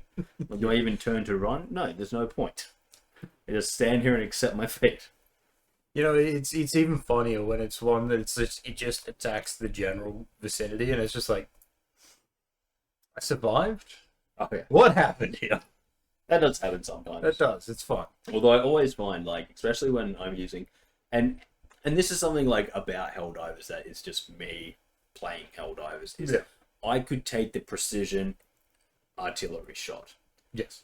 S1: Like, do I even turn to run? No, there's no point. I just stand here and accept my fate.
S2: It's even funnier when it's one that it just attacks the general vicinity, and it's just like, I survived?
S1: Oh, yeah.
S2: What happened here?
S1: That does happen sometimes.
S2: That does. It's fun.
S1: Although I always find, like, especially when I'm using, and this is something, like, about Helldivers that is just me playing Helldivers, is I could take the precision artillery shot.
S2: Yes.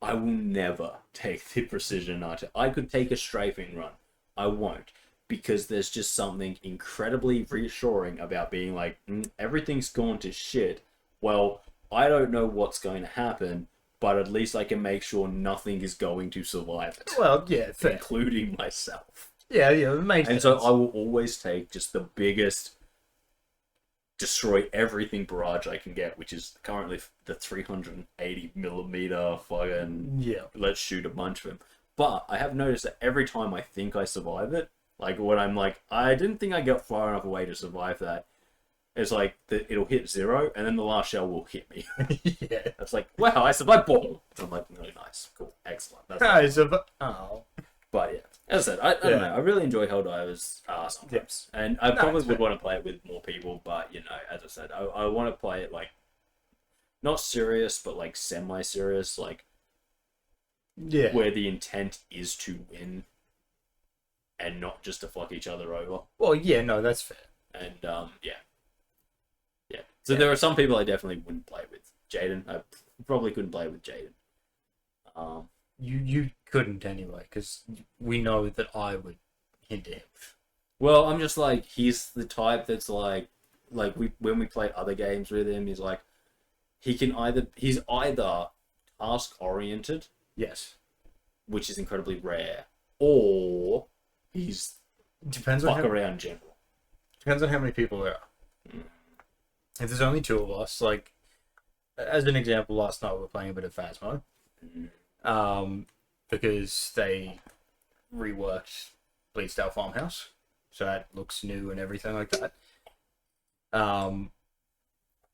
S1: I will never take the precision artillery. I could take a strafing run. I won't. Because there's just something incredibly reassuring about being like, everything's gone to shit. Well, I don't know what's going to happen, but at least I can make sure nothing is going to survive it.
S2: Well, yeah, fair.
S1: Including myself.
S2: Yeah, it makes sense.
S1: And so I will always take just the biggest, destroy everything barrage I can get, which is currently the 380mm fucking, let's shoot a bunch of them. But I have noticed that every time I think I survive it, like when I'm like, I didn't think I got far enough away to survive that, it's like, it'll hit 0, and then the last shell will hit me.
S2: Yeah.
S1: It's like, wow, I survived, boom! I'm like, really nice, cool, excellent. That's
S2: oh.
S1: But yeah, as I said, I don't know, I really enjoy Helldivers sometimes. Yeah. And I probably would want to play it with more people, but, as I said, I want to play it, like, not serious, but, like, semi-serious, like, where the intent is to win and not just to fuck each other over.
S2: Well, yeah, no, that's fair.
S1: And, yeah. So there are some people I definitely wouldn't play with. Jaden, I probably couldn't play with Jaden.
S2: You couldn't anyway, because we know that I would hinder him.
S1: Well, I'm just like, he's the type that's like when we play other games with him, he's like, he's either task oriented,
S2: yes,
S1: which is incredibly rare, or he's fuck around general.
S2: Depends on how many people there are. If there's only 2 of us, like, as an example, last night we were playing a bit of Phasmo, because they reworked Bleedstale Farmhouse, so that looks new and everything like that. Oh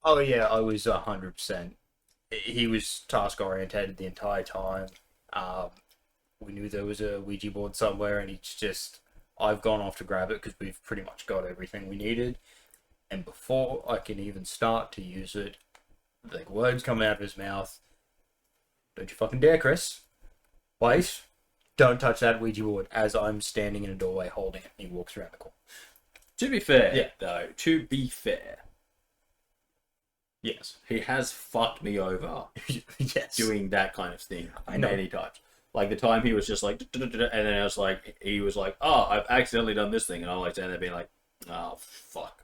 S2: yeah, I was 100%. He was task oriented the entire time. We knew there was a Ouija board somewhere, and I've gone off to grab it because we've pretty much got everything we needed. And before I can even start to use it, like, words come out of his mouth. Don't you fucking dare, Kris. Wait. Don't touch that Ouija board, as I'm standing in a doorway holding it, and he walks around the corner.
S1: To be fair, yes, he has fucked me over
S2: Yes.
S1: doing that kind of thing many times. Like the time he was just like, and then I was like, he was like, oh, I've accidentally done this thing, and I'm like standing there being like, oh, fuck.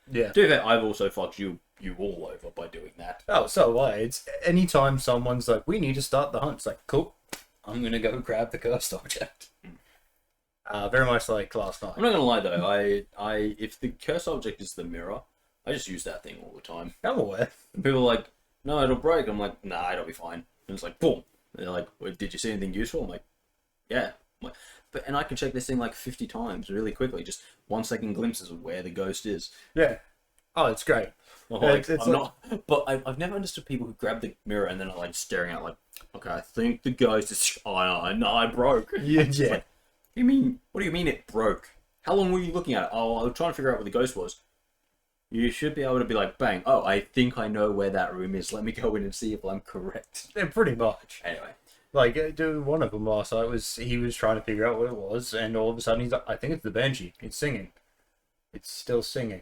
S2: Yeah.
S1: To be fair, I've also fucked you all over by doing that.
S2: Oh, so why? It's anytime someone's like, we need to start the hunt. It's like, cool. I'm gonna go grab the cursed object. Very much like last night.
S1: I'm not gonna lie though, I if the cursed object is the mirror, I just use that thing all the time.
S2: I'm aware.
S1: And people are like, no, it'll break. I'm like, nah, it'll be fine. And it's like, boom. And they're like, well, did you see anything useful? I'm like, yeah. I'm like, and I can check this thing like 50 times really quickly, just 1 second glimpses of where the ghost is.
S2: Yeah. Oh, it's great.
S1: Like, but I've never understood people who grab the mirror and then are like staring at it like, okay, I think the ghost is. Oh no, I broke.
S2: Yeah.
S1: Like, what do you mean it broke? How long were you looking at it? Oh, I was trying to figure out where the ghost was. You should be able to be like, bang, oh, I think I know where that room is. Let me go in and see if I'm correct.
S2: Yeah, pretty much.
S1: Anyway.
S2: Like, dude, one of them last night he was trying to figure out what it was, and all of a sudden he's like, I think it's the banshee. It's singing. It's still singing.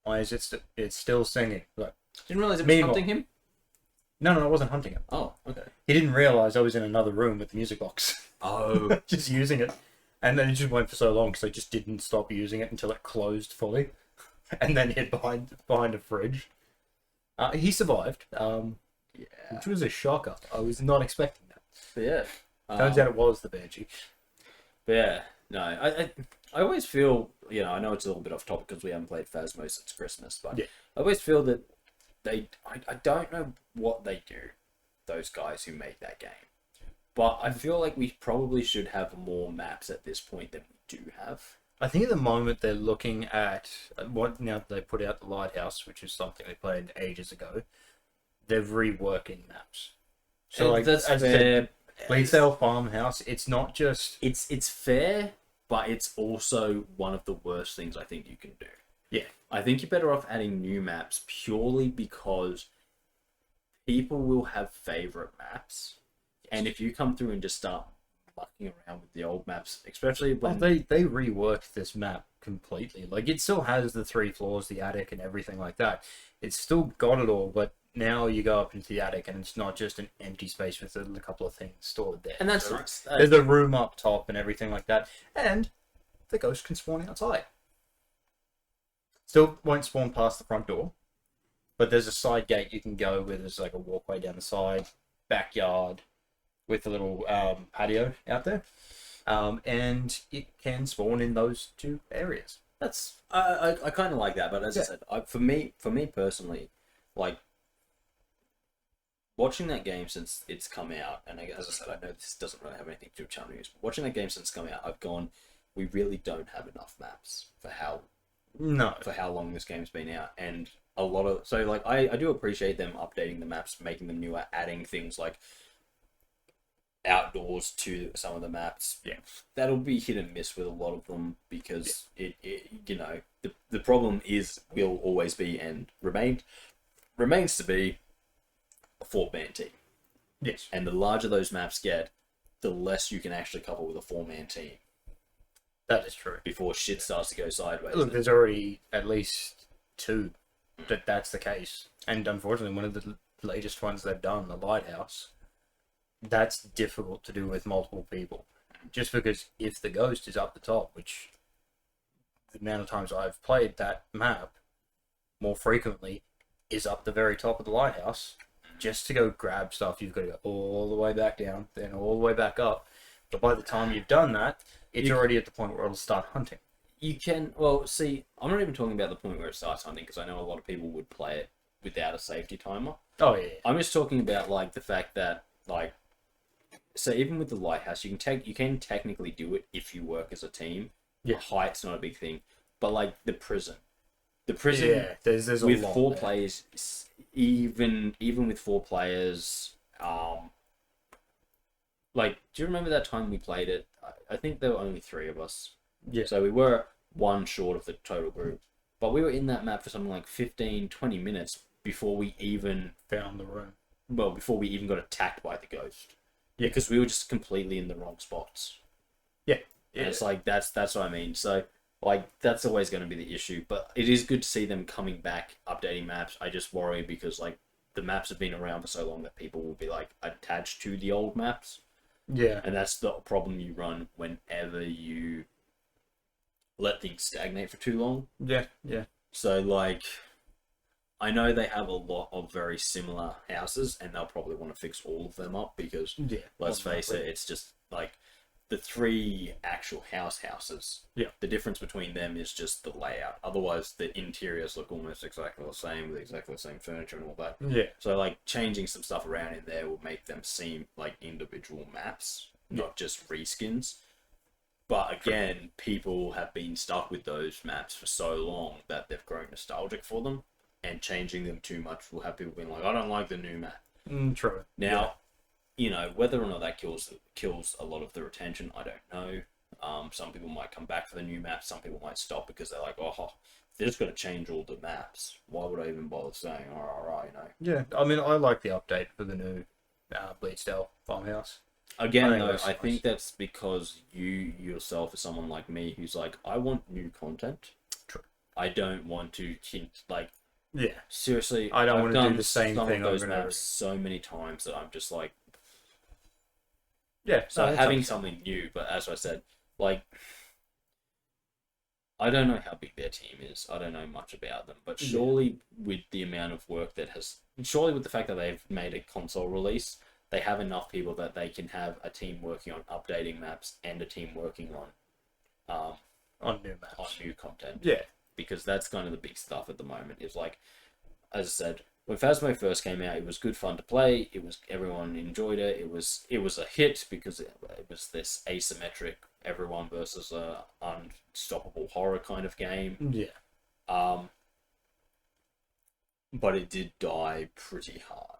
S2: Why is it's still singing? Like,
S1: Didn't realize it was
S2: Meanwhile-
S1: hunting him?
S2: no, I wasn't hunting him.
S1: Oh, okay.
S2: He didn't realize I was in another room with the music box,
S1: Oh.
S2: just using it. And then it just went for so long because I just didn't stop using it until it closed fully, and then hid behind a fridge. He survived, which was a shocker. I was not expecting that.
S1: But yeah.
S2: Turns out it was the banshee.
S1: But yeah. No, I always feel, I know it's a little bit off topic because we haven't played Phasmo since Christmas, but
S2: Yeah.
S1: I always feel that I don't know what they do, those guys who make that game. But I feel like we probably should have more maps at this point than we do have.
S2: I think at the moment they're looking at now that they put out the Lighthouse, which is something they played ages ago. They're reworking maps. So, like,
S1: that's
S2: as I
S1: fair.
S2: said, Bleasdale Farmhouse, it's not just...
S1: It's fair, but it's also one of the worst things I think you can do.
S2: Yeah.
S1: I think you're better off adding new maps purely because people will have favorite maps. And if you come through and just start mucking around with the old maps, especially when...
S2: They reworked this map completely. Like, it still has the 3 floors, the attic, and everything like that. It's still got it all, but now you go up into the attic and it's not just an empty space with a couple of things stored there.
S1: And that's
S2: So
S1: nice.
S2: There's a room up top and everything like that. And the ghost can spawn outside. Still won't spawn past the front door, but there's a side gate you can go where there's like a walkway down the side, backyard, with a little patio out there. And it can spawn in those 2 areas.
S1: That's I kind of like that, but as I
S2: Yeah.
S1: said, for me personally, like watching that game since it's come out, and as I said, I know this doesn't really have anything to do with channel news, but watching that game since it's come out, I've gone, we really don't have enough maps for how long this game's been out, and a lot of I do appreciate them updating the maps, making them newer, adding things like outdoors to some of the maps.
S2: Yeah,
S1: that'll be hit and miss with a lot of them because it the problem will always be and remains to be a 4-man team.
S2: Yes.
S1: And the larger those maps get, the less you can actually cover with a 4-man team.
S2: That is true.
S1: Before shit starts to go sideways.
S2: Look, there's already at least 2 that's the case. And unfortunately, one of the latest ones they've done, the Lighthouse, that's difficult to do with multiple people. Just because if the ghost is up the top, which the amount of times I've played that map more frequently is up the very top of the Lighthouse, just to go grab stuff, you've got to go all the way back down, then all the way back up. But by the time you've done that, it's already at the point where it'll start hunting.
S1: You can, see, I'm not even talking about the point where it starts hunting, because I know a lot of people would play it without a safety timer.
S2: Oh, yeah.
S1: I'm just talking about, like, the fact that, like, so even with the Lighthouse, you can technically do it if you work as a team.
S2: Yeah.
S1: Height's not a big thing. But, like, the prison,
S2: Yeah, there's a
S1: with
S2: lot
S1: 4
S2: there.
S1: players, even with 4 players, like, do you remember that time we played it? I think there were only 3 of us.
S2: Yeah.
S1: So we were 1 short of the total group. But we were in that map for something like 15, 20 minutes before we even
S2: Found the room.
S1: before we even got attacked by the ghost.
S2: Yeah.
S1: Because we were just completely in the wrong spots.
S2: Yeah.
S1: And it's like, that's what I mean. So, like, that's always going to be the issue. But it is good to see them coming back, updating maps. I just worry because, like, the maps have been around for so long that people will be, like, attached to the old maps.
S2: Yeah.
S1: And that's the problem you run whenever you let things stagnate for too long.
S2: Yeah. Yeah.
S1: So, like, I know they have a lot of very similar houses, and they'll probably want to fix all of them up because,
S2: Yeah.
S1: let's face it, it's just, like, the 3 actual houses.
S2: Yeah.
S1: The difference between them is just the layout. Otherwise, the interiors look almost exactly the same with exactly the same furniture and all that.
S2: Yeah.
S1: So, like, changing some stuff around in there will make them seem like individual maps, not just reskins. But again, people have been stuck with those maps for so long that they've grown nostalgic for them, and changing them too much will have people being like, I don't like the new map.
S2: True.
S1: Now, whether or not that kills a lot of the retention, I don't know. Some people might come back for the new maps. Some people might stop because they're like, oh, they're just going to change all the maps. Why would I even bother saying, all right,
S2: Yeah, I mean, I like the update for the new Bleedsdale farmhouse.
S1: Again, though, I think that's because you yourself are someone like me who's like, I want new content.
S2: True.
S1: I don't want to like.
S2: Yeah.
S1: Seriously,
S2: I don't want to do the
S1: same
S2: same thing
S1: of those
S2: over and over.
S1: maps so many times that I'm just like.
S2: Yeah.
S1: So having something new, but as I said, like, I don't know how big their team is. I don't know much about them, but surely with the amount of work surely with the fact that they've made a console release, they have enough people that they can have a team working on updating maps and a team working on
S2: new maps,
S1: on new content.
S2: Yeah,
S1: because that's kind of the big stuff at the moment. Is like, as I said, when Phasmo first came out, it was good fun to play. Everyone enjoyed it. It was a hit because it was this asymmetric everyone versus a unstoppable horror kind of game.
S2: Yeah.
S1: But it did die pretty hard.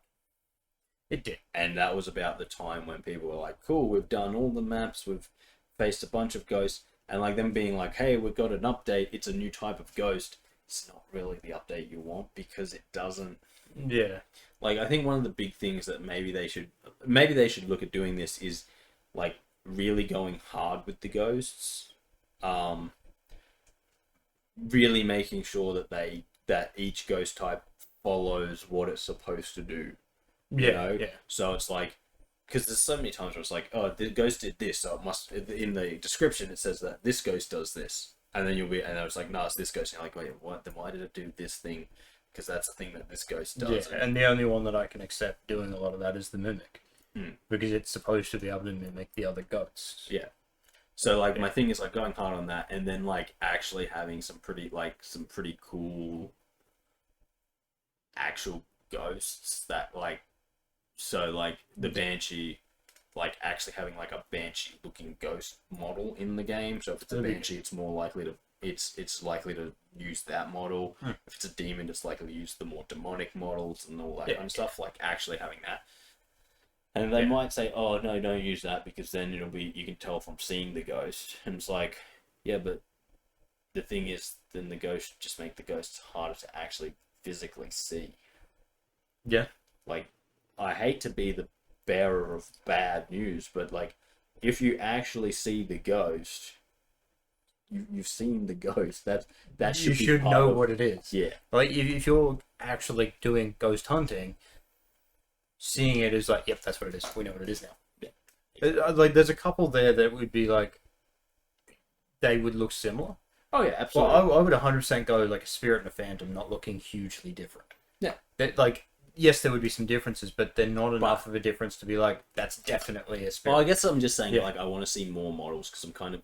S2: It did.
S1: And that was about the time when people were like, cool, we've done all the maps, we've faced a bunch of ghosts, and like them being like, hey, we've got an update, it's a new type of ghost. It's not really the update you want because it doesn't.
S2: Yeah.
S1: Like, I think one of the big things that maybe they should look at doing this is like really going hard with the ghosts. Really making sure that each ghost type follows what it's supposed to do.
S2: Yeah,
S1: you know?
S2: yeah.
S1: So it's like, because there's so many times where it's like, oh, the ghost did this, so it must, in the description it says that this ghost does this, and then and I was like, no, it's this ghost. And you're like, wait, what? Then why did it do this thing? Because that's the thing that this ghost does.
S2: Yeah, and the only one that I can accept doing a lot of that is the mimic, because it's supposed to be able to mimic the other ghosts.
S1: Yeah. So like my thing is like going hard on that, and then like actually having some pretty cool actual ghosts that like. So, like, the Banshee, like, actually having, like, a Banshee-looking ghost model in the game. So, if it's a Banshee, it's more likely to... It's likely to use that model. If it's a demon, it's likely to use the more demonic models and all that kind of stuff. Like, actually having that. And they might say, oh, no, don't use that, because then it'll be... You can tell from seeing the ghost. And it's like, yeah, but the thing is, then the ghost just make the ghosts harder to actually physically see.
S2: Yeah.
S1: Like... I hate to be the bearer of bad news, but like, if you actually see the ghost, you've seen the ghost. That should
S2: you
S1: be
S2: should
S1: part
S2: know
S1: of,
S2: what it is.
S1: Yeah.
S2: Like if you're actually doing ghost hunting, seeing it is like, yep, that's what it is. We know what it is now. Yeah. Like there's a couple there that would be like, they would look similar.
S1: Oh yeah, absolutely.
S2: Well, I would 100% go like a spirit and a phantom, not looking hugely different.
S1: Yeah.
S2: That like. Yes, there would be some differences, but they're not enough of a difference to be like, that's definitely a spirit.
S1: Well, I guess I'm just saying, like, I want to see more models because I'm kind of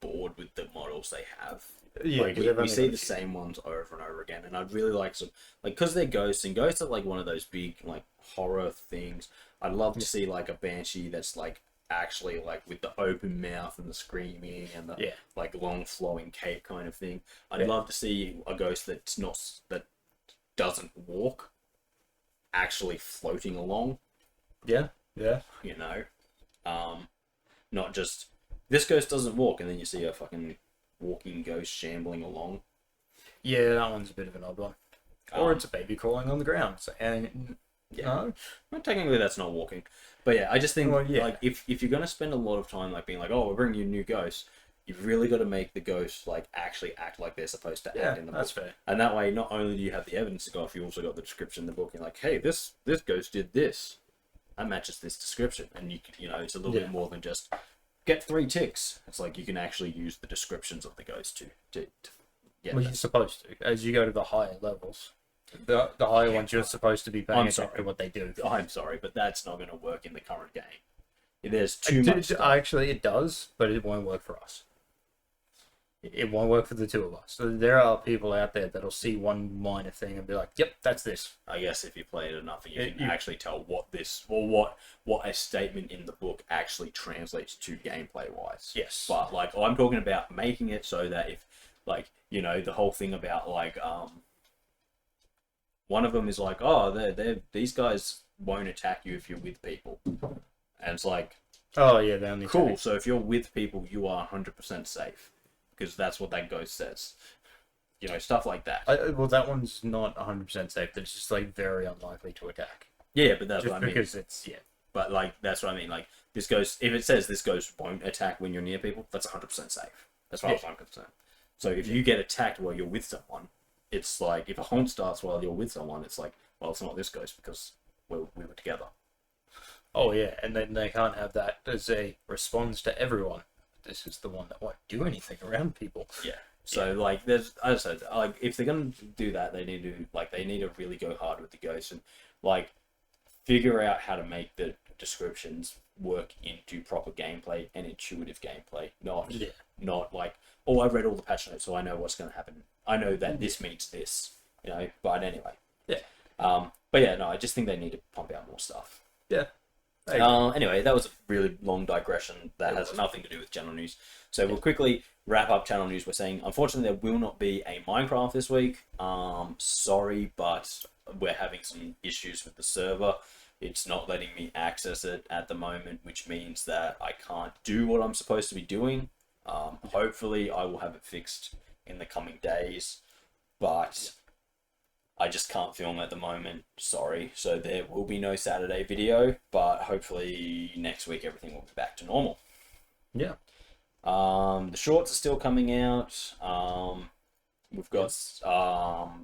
S1: bored with the models they have.
S2: Yeah,
S1: like, we see the same ones over and over again, and I'd really like some, like, because they're ghosts, and ghosts are, like, one of those big, like, horror things. I'd love to see, like, a Banshee that's, like, actually, like, with the open mouth and the screaming and the, like, long flowing cape kind of thing. I'd love to see a ghost that doesn't walk. Actually floating along.
S2: Yeah.
S1: You know? Not just, this ghost doesn't walk, and then you see a fucking walking ghost shambling along.
S2: Yeah, that one's a bit of an odd one. Or it's a baby crawling on the ground. So, and,
S1: well, technically that's not walking. But yeah, I just think, like, if you're going to spend a lot of time, like, being like, oh, we're bringing you new ghosts, you've really got to make the ghosts like actually act like they're supposed to act in the book.
S2: That's fair.
S1: And that way, not only do you have the evidence to go off, you also got the description in the book. You're like, hey, this ghost did this. That matches this description, and you know it's a little bit more than just get 3 ticks. It's like you can actually use the descriptions of the ghost to get.
S2: Well, you're supposed to as you go to the higher levels. The higher ones, you're supposed to be paying attention to what they do.
S1: I'm sorry, but that's not going to work in the current game. There's too much stuff.
S2: Actually, it does, but it won't work for us. It won't work for the two of us. So there are people out there that'll see one minor thing and be like, "Yep, that's this."
S1: I guess if you play it enough, you can actually tell what this or what a statement in the book actually translates to gameplay wise.
S2: Yes,
S1: but like I'm talking about making it so that if, like, you know, the whole thing about like one of them is like, oh, these guys won't attack you if you're with people, and it's like,
S2: Oh yeah, they only
S1: Cool.
S2: say.
S1: So if you're with people, you are 100% safe because that's what that ghost says. You know, stuff like that.
S2: Well, that one's not 100% safe. It's just like very unlikely to attack.
S1: Yeah, but that's
S2: Just
S1: what I mean.
S2: because it's
S1: But like that's what I mean. Like this ghost, if it says this ghost won't attack when you're near people, that's 100% safe. As far as I'm concerned. So if you get attacked while you're with someone, it's like if a haunt starts while you're with someone, it's like, well, it's not this ghost because we were together.
S2: Oh yeah, and then they can't have that as a response to everyone. This is the one that won't do anything around people.
S1: Yeah. So like, there's, as I said, like if they're gonna do that, they need to really go hard with the ghost and like figure out how to make the descriptions work into proper gameplay and intuitive gameplay. Not like, oh, I read all the patch notes, so I know what's gonna happen. I know that this means this, you know. But anyway.
S2: Yeah.
S1: But yeah, no, I just think they need to pump out more stuff.
S2: Yeah.
S1: Anyway, that was a really long digression that has nothing to do with channel news. So we'll quickly wrap up channel news. We're saying, unfortunately, there will not be a Minecraft this week. Sorry, but we're having some issues with the server. It's not letting me access it at the moment, which means that I can't do what I'm supposed to be doing. Hopefully, I will have it fixed in the coming days, but I just can't film at the moment, sorry. So there will be no Saturday video, but hopefully next week everything will be back to normal.
S2: Yeah.
S1: The shorts are still coming out. We've got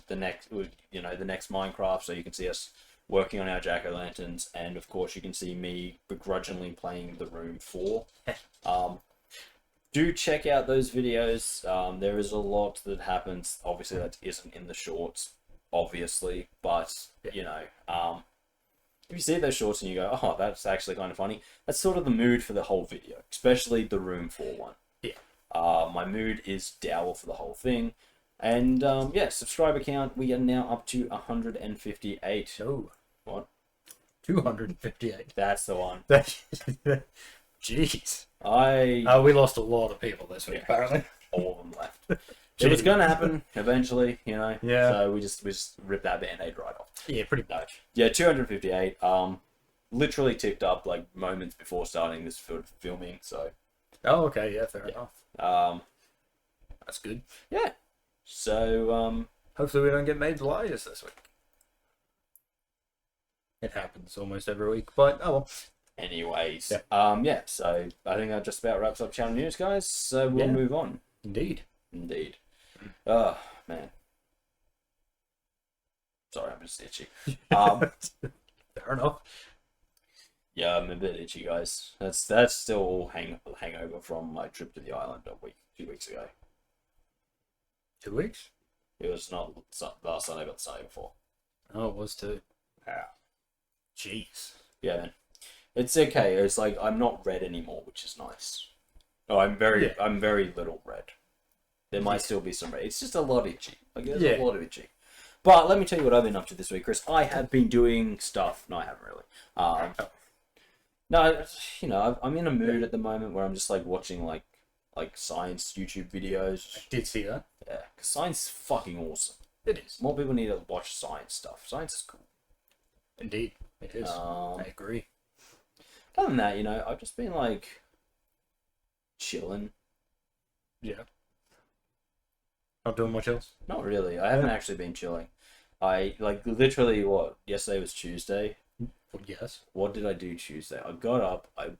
S1: the next Minecraft, so you can see us working on our jack-o'-lanterns, and of course you can see me begrudgingly playing The Room 4. Do check out those videos. There is a lot that happens, obviously that isn't in the shorts, obviously, but you know, if you see those shorts and you go, oh, that's actually kind of funny, that's sort of the mood for the whole video, especially the Room 4 one. My mood is dour for the whole thing. And yeah, subscriber count, we are now up to 158.
S2: Oh.
S1: What?
S2: 258.
S1: That's the one.
S2: Jeez.
S1: We
S2: lost a lot of people this week, apparently.
S1: All of them left. It was going to happen eventually, you know.
S2: Yeah.
S1: So we just ripped that band-aid right off.
S2: Yeah, pretty much.
S1: Yeah, 258. Literally ticked up like moments before starting this filming. So.
S2: Oh, okay. Yeah, fair enough. That's good.
S1: Yeah. So
S2: hopefully we don't get made liars this week. It happens almost every week, but oh well.
S1: Anyways, yeah. So I think that just about wraps up channel news, guys. So we'll move on.
S2: Indeed.
S1: Oh man. Sorry, I'm just itchy.
S2: Fair enough.
S1: Yeah, I'm a bit itchy, guys. That's still all hangover from my trip to the island 2 weeks ago.
S2: 2 weeks?
S1: It was not last Sunday, but the Sunday before.
S2: Oh, it was too. Jeez.
S1: Yeah, man. It's okay. It's like I'm not red anymore, which is nice. Oh, I'm very little red. There might still be some red. It's just a lot itchy. Like there's a lot of itchy. But let me tell you what I've been up to this week, Chris. I have been doing stuff. No, I haven't really. No, you know, I'm in a mood at the moment where I'm just like watching like science YouTube videos.
S2: I did see that.
S1: Yeah, because science is fucking awesome.
S2: It is.
S1: More people need to watch science stuff. Science is cool.
S2: Indeed, it is. I agree.
S1: Other than that, you know, I've just been like chilling.
S2: Yeah. Not doing much else?
S1: Not really. I haven't actually been chilling. I like literally yesterday was Tuesday.
S2: Well, yes.
S1: What did I do Tuesday? I got up, I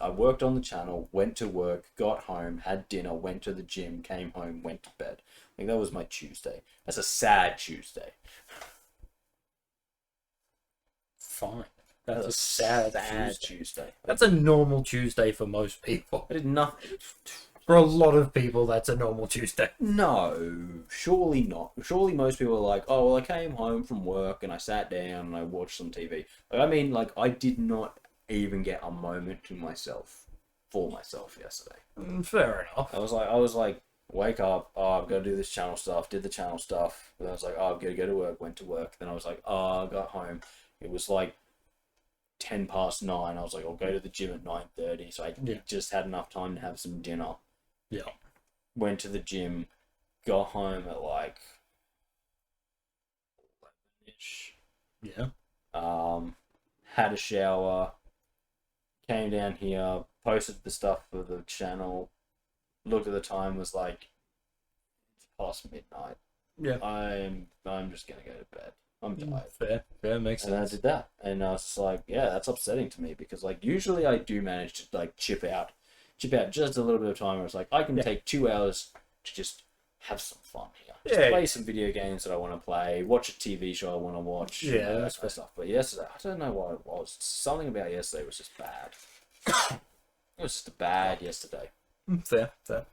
S1: worked on the channel, went to work, got home, had dinner, went to the gym, came home, went to bed. I think that was my Tuesday. That's a sad Tuesday.
S2: Fine. That's a sad
S1: Tuesday.
S2: That's a normal Tuesday for most people.
S1: I did nothing.
S2: For a lot of people, that's a normal Tuesday.
S1: No, surely not. Surely most people are like, oh, well, I came home from work and I sat down and I watched some TV. Like, I mean, like, I did not even get a moment to myself, for myself yesterday.
S2: Fair enough.
S1: I was like, wake up, oh, I've got to do this channel stuff, did the channel stuff. Then I was like, oh, I've got to go to work, went to work. Then I was like, oh, I got home. It was like 9:10. I was like, I'll go to the gym at 9:30. So I just had enough time to have some dinner.
S2: Yeah.
S1: Went to the gym, got home at like 11-ish.
S2: Yeah.
S1: Had a shower, came down here, posted the stuff for the channel, looked at the time, was like, it's past midnight.
S2: Yeah.
S1: I'm just gonna go to bed. I'm tired.
S2: Fair, makes
S1: And I
S2: sense.
S1: did that, and I was just like, yeah, that's upsetting to me because like usually I do manage to like chip out just a little bit of time where it's like I can take 2 hours to just have some fun here, just play some video games that I want to play, watch a TV show I want to watch, that kind of stuff. But yesterday, I don't know what it was. Something about yesterday was just bad. It was just bad yesterday.
S2: Fair. That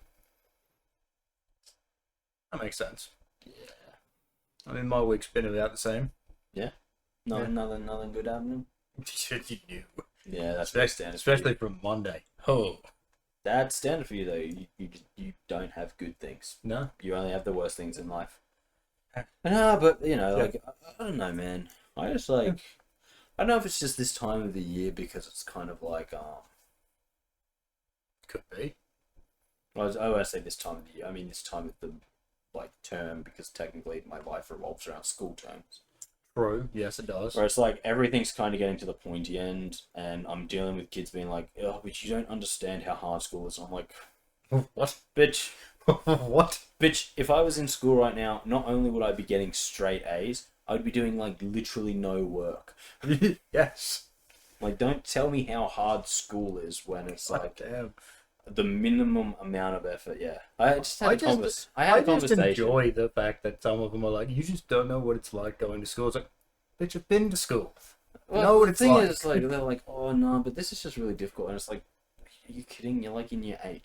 S2: makes sense.
S1: Yeah.
S2: I mean, my week's been about the same.
S1: Yeah. Nothing good happening.
S2: You knew.
S1: Yeah, that's very standard.
S2: Especially from Monday. Oh.
S1: That's standard for you though. You don't have good things.
S2: No.
S1: You only have the worst things in life. But you know, like I don't know, man. I just like I don't know if it's just this time of the year because it's kind of like
S2: Could be.
S1: I always say this time of the year. I mean this time of the like term because technically my life revolves around school terms.
S2: True. Yes, it does.
S1: Where it's like everything's kind of getting to the pointy end, and I'm dealing with kids being like, "Oh, but you don't understand how hard school is." I'm like,
S2: What?
S1: bitch.
S2: What?
S1: Bitch, if I was in school right now, not only would I be getting straight A's, I would be doing like literally no work.
S2: Yes.
S1: Like, don't tell me how hard school is when it's like
S2: Damn.
S1: the minimum amount of effort. Yeah, I just had
S2: I
S1: a
S2: just
S1: conversation.
S2: enjoy the fact that some of them are like, you just don't know what it's like going to school. It's like, bitch, I've been to school.
S1: Well,
S2: know what
S1: the
S2: it's
S1: thing
S2: like.
S1: is, like, they're like, oh no, but this is just really difficult, and it's like, are you kidding? You're like in year 8.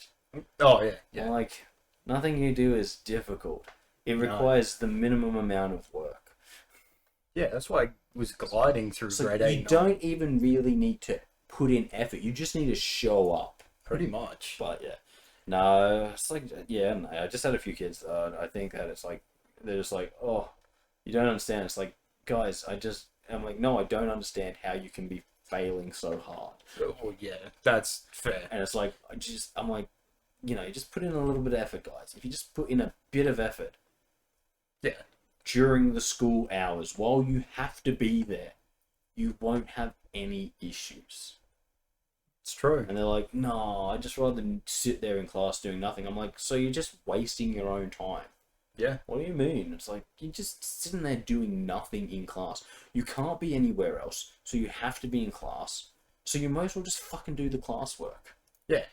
S2: Oh yeah,
S1: You're like, nothing you do is difficult. It requires the minimum amount of work.
S2: Yeah, that's why I was gliding through
S1: So
S2: grade 8.
S1: you don't even really need to put in effort. You just need to show up.
S2: Pretty much.
S1: But yeah, no, it's like no, I just had a few kids. I think that it's like they're just like, oh, you don't understand. It's like, guys, I'm like, no, I don't understand how you can be failing so hard.
S2: Oh yeah, that's fair.
S1: And it's like, I'm like, you know, just put in a little bit of effort, guys. If you just put in a bit of effort,
S2: Yeah.
S1: during the school hours, while you have to be there, you won't have any issues.
S2: It's true.
S1: And they're like, no, I'd just rather sit there in class doing nothing. I'm like, so you're just wasting your own time.
S2: Yeah.
S1: What do you mean? It's like, you're just sitting there doing nothing in class. You can't be anywhere else, so you have to be in class. So you might as well just fucking do the classwork.
S2: Yeah.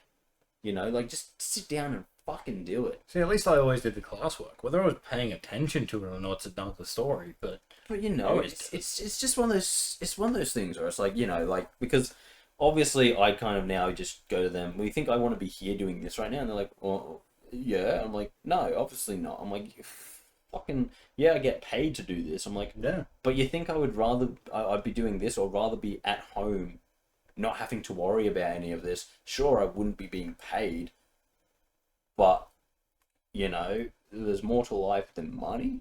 S1: You know, like, just sit down and fucking do it.
S2: See, at least I always did the classwork. Whether I was paying attention to it or not, it's another story. But
S1: you know, it's just one of those things where it's like, you know, like, because obviously I kind of now just go to them, well, you think I want to be here doing this right now? And they're like, well, yeah. I'm like, no, obviously not. I'm like, fucking, yeah, I get paid to do this. I'm like,
S2: yeah.
S1: But you think I'd be doing this or rather be at home, not having to worry about any of this? Sure, I wouldn't be being paid, but, you know, there's more to life than money.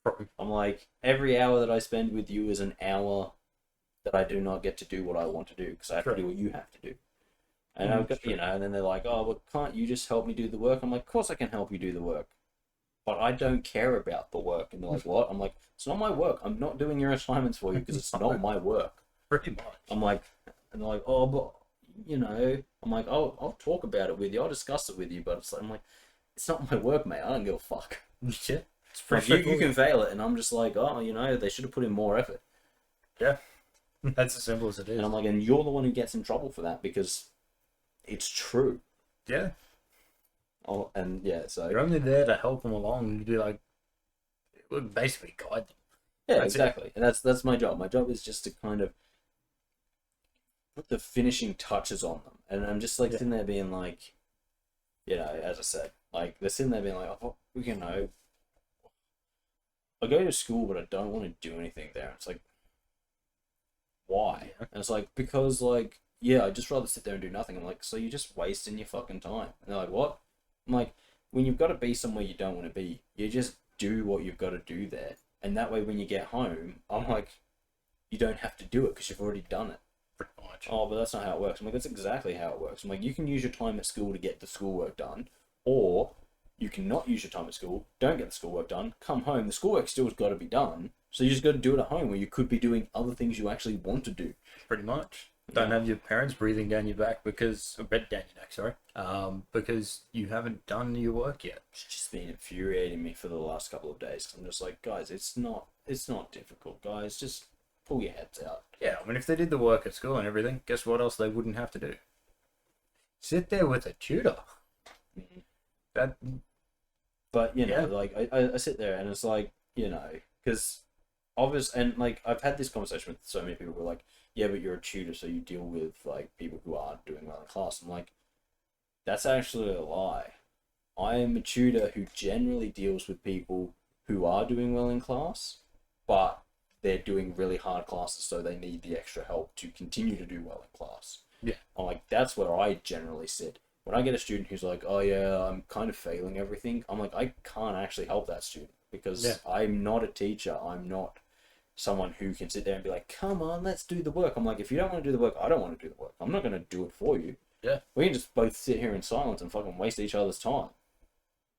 S2: Probably.
S1: I'm like, every hour that I spend with you is an hour that I do not get to do what I want to do because I have to do what you have to do. And I've got, you know, and then they're like, oh, well, can't you just help me do the work? I'm like, of course I can help you do the work, but I don't care about the work. And they're like, what? I'm like, it's not my work. I'm not doing your assignments for you because it's not my work.
S2: Pretty much.
S1: I'm like, and they're like, oh, but, you know, I'm like, oh, I'll talk about it with you. I'll discuss it with you. But it's like, I'm like, it's not my work, mate. I don't give a fuck.
S2: Yeah.
S1: Like, you can fail it. And I'm just like, oh, you know, they should have put in more effort.
S2: Yeah. That's as simple as it is.
S1: And I'm like, and you're the one who gets in trouble for that because it's true.
S2: Yeah.
S1: Oh, and yeah, so
S2: You're only there to help them along and be like, it would basically guide them.
S1: yeah,
S2: That's
S1: exactly. And that's my job. My job is just to kind of put the finishing touches on them. And I'm just like sitting there being like, you know, as I said, like they're sitting there being like, oh, you know, I go to school, but I don't want to do anything there. It's like, why? And it's like, because like, yeah, I'd just rather sit there and do nothing. I'm like, so you're just wasting your fucking time. And they're like, what? I'm like, when you've got to be somewhere you don't want to be, you just do what you've got to do there. And that way when you get home, I'm like, you don't have to do it because you've already done it.
S2: Pretty much.
S1: Oh, but that's not how it works. I'm like, that's exactly how it works. I'm like, you can use your time at school to get the schoolwork done, or you can not use your time at school, don't get the schoolwork done, come home, the schoolwork still's got to be done, so you just got to do it at home where you could be doing other things you actually want to do.
S2: Pretty much. Don't have your parents breathing down your back down your neck, sorry, because you haven't done your work yet.
S1: It's just been infuriating me for the last couple of days. I'm just like, guys, it's not difficult, guys. Just pull your heads out.
S2: Yeah, I mean, if they did the work at school and everything, guess what else they wouldn't have to do? Sit there with a tutor.
S1: Mm-hmm.
S2: That.
S1: But like I sit there and it's like, because and like I've had this conversation with so many people who are like, yeah, but you're a tutor, so you deal with like people who aren't doing well in class. I'm like, that's actually a lie. I am a tutor who generally deals with people who are doing well in class, but they're doing really hard classes, so they need the extra help to continue to do well in class.
S2: Yeah.
S1: I'm like, that's where I generally sit. When I get a student who's like, oh yeah, I'm kind of failing everything, I'm like, I can't actually help that student because I'm not a teacher. I'm not someone who can sit there and be like, come on, let's do the work. I'm like, if you don't want to do the work, I don't want to do the work. I'm not going to do it for you.
S2: Yeah.
S1: We can just both sit here in silence and fucking waste each other's time.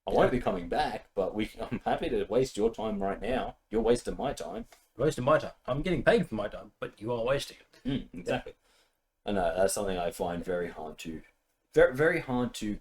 S1: I won't be coming back, but I'm happy to waste your time right now. You're wasting my time.
S2: You're wasting my time. I'm getting paid for my time, but you are wasting it.
S1: Exactly. And that's something I find very hard to, very hard to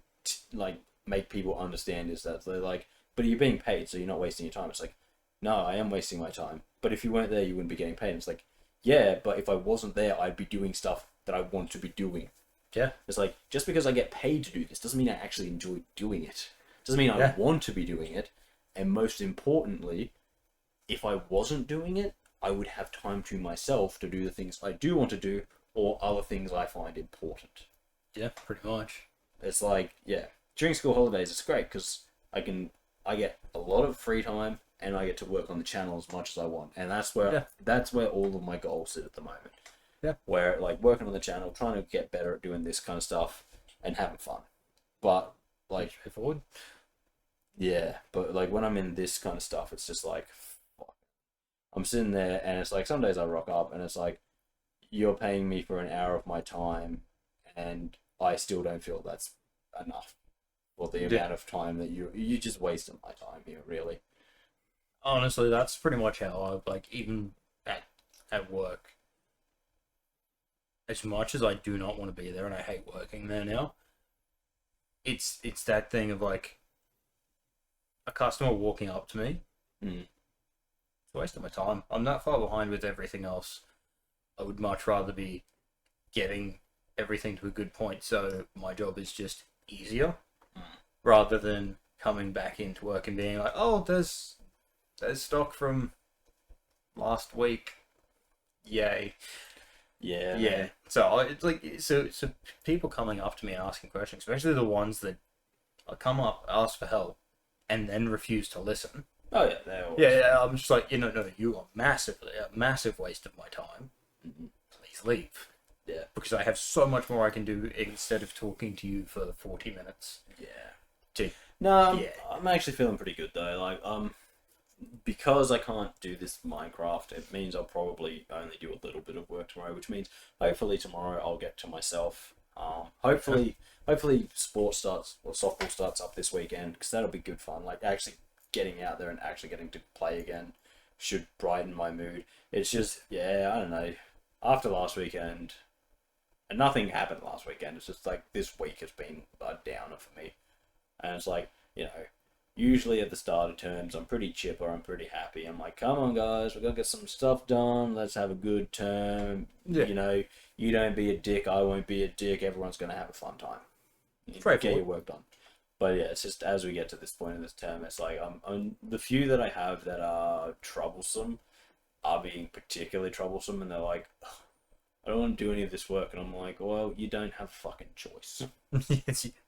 S1: like make people understand is that they're like, but you're being paid, so you're not wasting your time. It's like, no, I am wasting my time. But if you weren't there, you wouldn't be getting paid. It's like, yeah, but if I wasn't there, I'd be doing stuff that I want to be doing.
S2: Yeah.
S1: It's like, just because I get paid to do this doesn't mean I actually enjoy doing it. Doesn't mean I want to be doing it. And most importantly, if I wasn't doing it, I would have time to myself to do the things I do want to do or other things I find important.
S2: Yeah, pretty much.
S1: It's like, during school holidays, it's great because I get a lot of free time and I get to work on the channel as much as I want. And that's where all of my goals sit at the moment.
S2: Yeah.
S1: Where like working on the channel, trying to get better at doing this kind of stuff and having fun. But like
S2: straightforward.
S1: Yeah, but like when I'm in this kind of stuff, it's just like, fuck. I'm sitting there and it's like some days I rock up and it's like, you're paying me for an hour of my time and I still don't feel that's enough for the amount of time that you just wasted my time here, really.
S2: Honestly, that's pretty much how I like, even at work. As much as I do not want to be there and I hate working there now, it's that thing of like a customer walking up to me. It's a waste of my time. I'm that far behind with everything else. I would much rather be getting everything to a good point so my job is just easier rather than coming back into work and being like, oh, there's stock from last week. Yay. Yeah. So it's like so people coming up to me and asking questions, especially the ones that come up, ask for help, and then refuse to listen.
S1: Oh yeah,
S2: I'm just like, no, you are a massive waste of my time. Please leave.
S1: Yeah.
S2: Because I have so much more I can do instead of talking to you for 40 minutes.
S1: Yeah. I'm actually feeling pretty good though. Like because I can't do this Minecraft, it means I'll probably only do a little bit of work tomorrow, which means hopefully tomorrow I'll get to myself. Hopefully softball starts up this weekend because that'll be good fun. Like actually getting out there and actually getting to play again should brighten my mood. It's just, I don't know. After last weekend, and nothing happened last weekend. It's just like this week has been a downer for me, and it's like, usually at the start of terms, I'm pretty chipper, I'm pretty happy. I'm like, come on, guys, we're going to get some stuff done. Let's have a good term. Yeah. You don't be a dick, I won't be a dick. Everyone's going to have a fun time. Get your work done. But yeah, it's just as we get to this point in this term, it's like the few that I have that are troublesome are being particularly troublesome, and they're like, I don't want to do any of this work. And I'm like, well, you don't have fucking choice.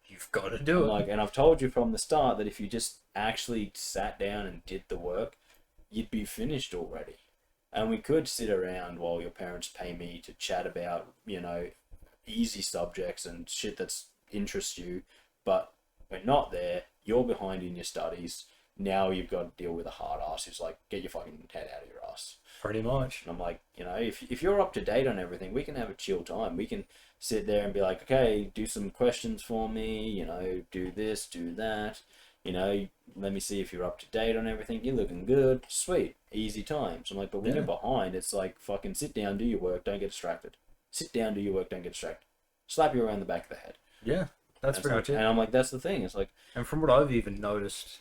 S2: You've got to do it.
S1: And I've told you from the start that if you just actually sat down and did the work, you'd be finished already. And we could sit around while your parents pay me to chat about, easy subjects and shit that's interests you. But we're not there. You're behind in your studies. Now you've got to deal with a hard ass who's like, get your fucking head out of your ass.
S2: Pretty much.
S1: And I'm like, if you're up to date on everything, we can have a chill time. We can sit there and be like, okay, do some questions for me, do this, do that, let me see if you're up to date on everything. You're looking good. Sweet. Easy times. I'm like, but when you're behind, it's like, fucking sit down, do your work, don't get distracted. sit down, do your work, don't get distracted. Slap you around the back of the head.
S2: Yeah, that's pretty much it.
S1: And I'm like, that's the thing. It's like,
S2: and from what I've even noticed,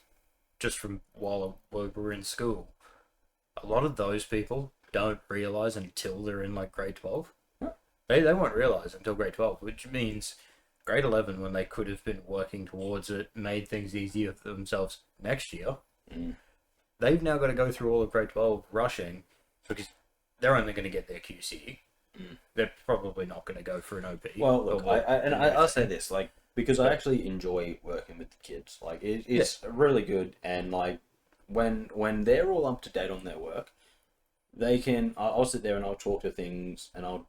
S2: just from while we're in school, a lot of those people don't realize until they're in like grade 12.
S1: Huh?
S2: They won't realize until grade 12, which means grade 11, when they could have been working towards it, made things easier for themselves next year. They've now got to go through all of grade 12 rushing because they're only going to get their QC. They're probably not going to go for an OP.
S1: Well, look, I'll say this, like, because I actually enjoy working with the kids. Like, it's really good, and like, when they're all up to date on their work, they can. I'll sit there and I'll talk to things, and I'll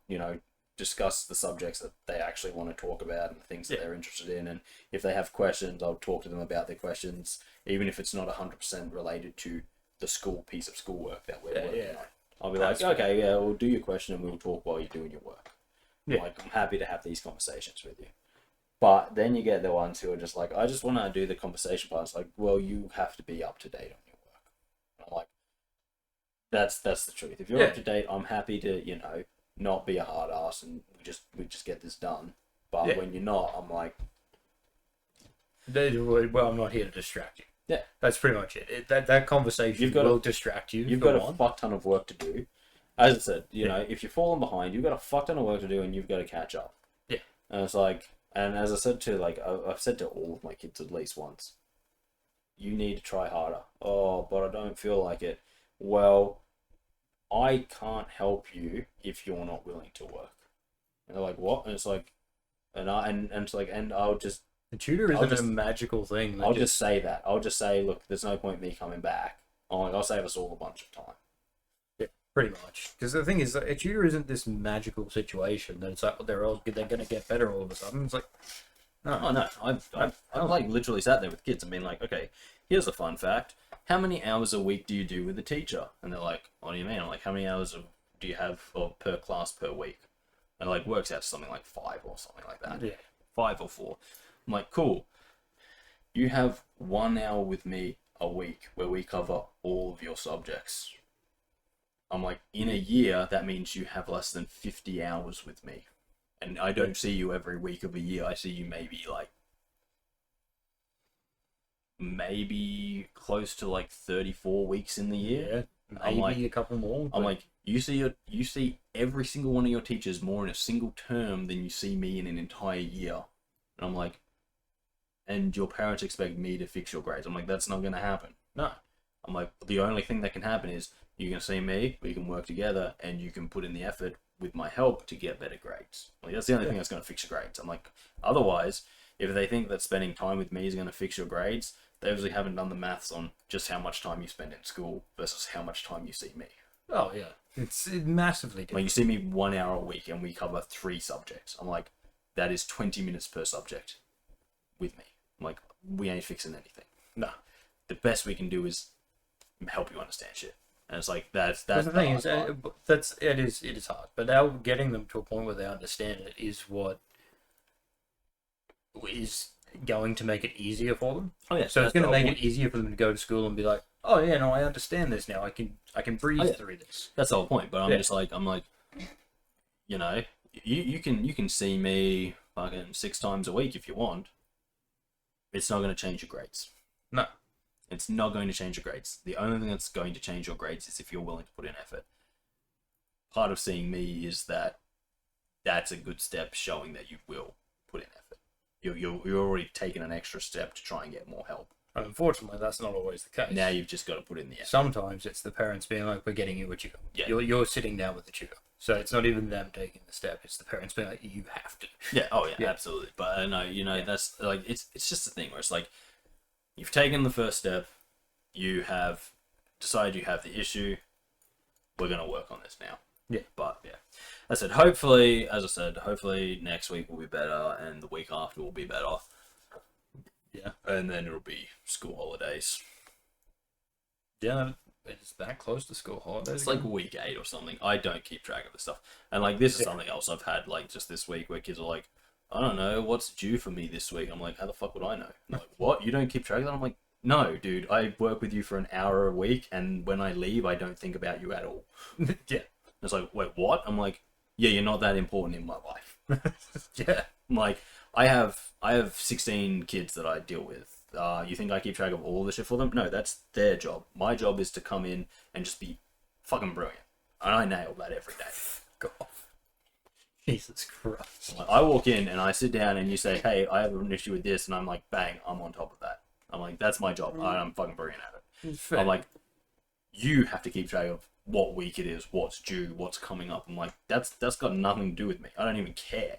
S1: discuss the subjects that they actually want to talk about and the things that they're interested in. And if they have questions, I'll talk to them about their questions, even if it's not 100% related to the school piece of schoolwork that we're working on. I'll be like, okay, yeah, we'll do your question and we'll talk while you're doing your work. Like, I'm happy to have these conversations with you. But then you get the ones who are just like, I just want to do the conversation part. It's like, well, you have to be up to date on your work. And I'm like, that's the truth. If you're up to date, I'm happy to, not be a hard ass and we just get this done. But when you're not, I'm like,
S2: well, I'm not here to distract you.
S1: Yeah,
S2: that's pretty much it. That conversation will distract you.
S1: You've got a fuck ton of work to do. As I said, if you're falling behind, you've got a fuck ton of work to do, and you've got to catch up.
S2: Yeah,
S1: and it's like, and as I said to I've said to all of my kids at least once, you need to try harder. Oh, but I don't feel like it. Well, I can't help you if you're not willing to work. And they're like, what? And it's like, and it's like, and I'll just.
S2: The tutor isn't a magical thing.
S1: I'll just say that. I'll just say, look, there's no point in me coming back. I'll save us all a bunch of time.
S2: Yeah, pretty much. Because the thing is, a tutor isn't this magical situation that it's like, they're going to get better all of a sudden. It's like, no.
S1: Oh, no. I've like literally sat there with kids and been like, okay, here's a fun fact. How many hours a week do you do with the teacher? And they're like, what do you mean? I'm like, how many hours do you have per class per week? And it like works out to something like 5 or something like that.
S2: Yeah.
S1: 5 or 4. I'm like, cool. You have 1 hour with me a week where we cover all of your subjects. I'm like, in a year, that means you have less than 50 hours with me. And I don't see you every week of a year. I see you maybe close to like 34 weeks in the year.
S2: Yeah, maybe a couple more.
S1: I'm like, you see every single one of your teachers more in a single term than you see me in an entire year. And I'm like, and your parents expect me to fix your grades. I'm like, that's not going to happen. No. I'm like, the only thing that can happen is you can see me, we can work together, and you can put in the effort with my help to get better grades. Like, that's the only thing that's going to fix your grades. I'm like, otherwise, if they think that spending time with me is going to fix your grades, they obviously haven't done the maths on just how much time you spend in school versus how much time you see me.
S2: Oh, yeah. It's massively different.
S1: Like, you see me 1 hour a week and we cover 3 subjects. I'm like, that is 20 minutes per subject with me. I'm like, we ain't fixing anything. No. The best we can do is help you understand shit. And it's like, that's the thing is,
S2: it is hard. But now getting them to a point where they understand it is what is going to make it easier for them.
S1: Oh yeah.
S2: So it's going to make it easier for them to go to school and be like, oh yeah, no, I understand this now. I can breathe through this.
S1: That's the whole point. But I'm like, you can see me fucking 6 times a week if you want. It's not going to change your grades.
S2: No.
S1: It's not going to change your grades. The only thing that's going to change your grades is if you're willing to put in effort. Part of seeing me is that that's a good step showing that you will put in effort. You're already taking an extra step to try and get more help.
S2: Unfortunately, that's not always the case.
S1: Now you've just got to put in the effort.
S2: Sometimes it's the parents being like, we're getting you a tutor. Yeah. You're sitting down with the tutor. So it's not even them taking the step. It's the parents being like, you have to.
S1: Yeah. Oh, yeah. Absolutely. But I know, that's like, it's just a thing where it's like, you've taken the first step. You have decided you have the issue. We're going to work on this now.
S2: Yeah.
S1: But, yeah. As I said, hopefully next week will be better and the week after will be better. Yeah. And then it'll be school holidays.
S2: Yeah. It's that close to school holidays.
S1: It's like week 8 or something. I don't keep track of this stuff. And like, this is something else I've had like just this week where kids are like, I don't know, what's due for me this week? I'm like, how the fuck would I know? I'm like, what? You don't keep track of that? I'm like, no, dude, I work with you for an hour a week, and when I leave, I don't think about you at all. Yeah. It's like, wait, what? I'm like, yeah, you're not that important in my life.
S2: Yeah.
S1: Like, I have 16 kids that I deal with. You think I keep track of all the shit for them? No, that's their job. My job is to come in and just be fucking brilliant. And I nail that every day.
S2: God. Jesus Christ.
S1: Like, I walk in and I sit down and you say, hey, I have an issue with this, and I'm like, bang, I'm on top of that. I'm like, that's my job. I'm fucking brilliant at it.
S2: Fair.
S1: I'm like, you have to keep track of what week it is, what's due, what's coming up. I'm like, that's got nothing to do with me. I don't even care.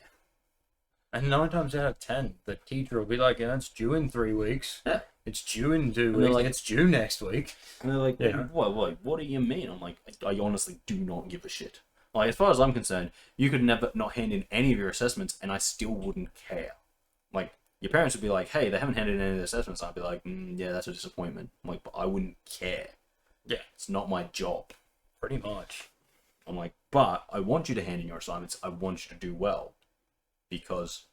S2: And 9 times out of 10, the teacher will be like, yeah, it's due in 3 weeks.
S1: Yeah.
S2: It's due in 2
S1: And
S2: weeks.
S1: they're like,
S2: it's due next week.
S1: And they're like,
S2: Yeah.
S1: what do you mean? I'm like, I honestly do not give a shit. Like, as far as I'm concerned, you could never not hand in any of your assessments and I still wouldn't care. Like, your parents would be like, hey, they haven't handed in any of the assessments. I'd be like, yeah, that's a disappointment. I'm like, but I wouldn't care.
S2: Yeah.
S1: It's not my job.
S2: Pretty much.
S1: I'm like, but I want you to hand in your assignments. I want you to do well. Because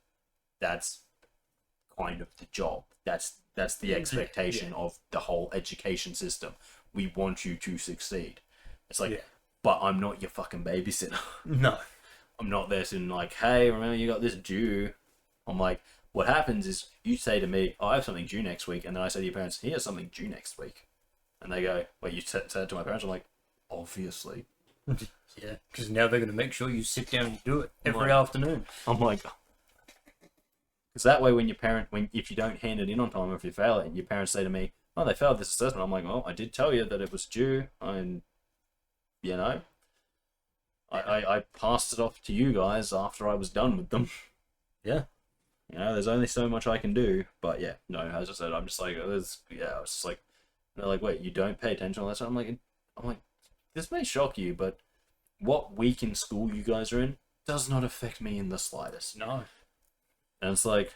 S1: that's kind of the job. That's the expectation of the whole education system. We want you to succeed. It's like, but I'm not your fucking babysitter.
S2: No.
S1: I'm not there sitting like, hey, remember you got this due. I'm like, what happens is you say to me, oh, I have something due next week. And then I say to your parents, here's something due next week. And they go, wait, you said it to my parents? I'm like, obviously.
S2: Yeah, because now they're going to make sure you sit down and do it every afternoon.
S1: I'm like, because that way if you don't hand it in on time or if you fail it, and your parents say to me, oh, they failed this assessment. I'm like, well, I did tell you that it was due. And, you know, I passed it off to you guys after I was done with them.
S2: Yeah.
S1: You know, there's only so much I can do. But yeah, no, as I said, I'm just like, I was just like, they're like, wait, you don't pay attention on that stuff? I'm like, this may shock you, but what week in school you guys are in does not affect me in the slightest.
S2: No.
S1: And it's like,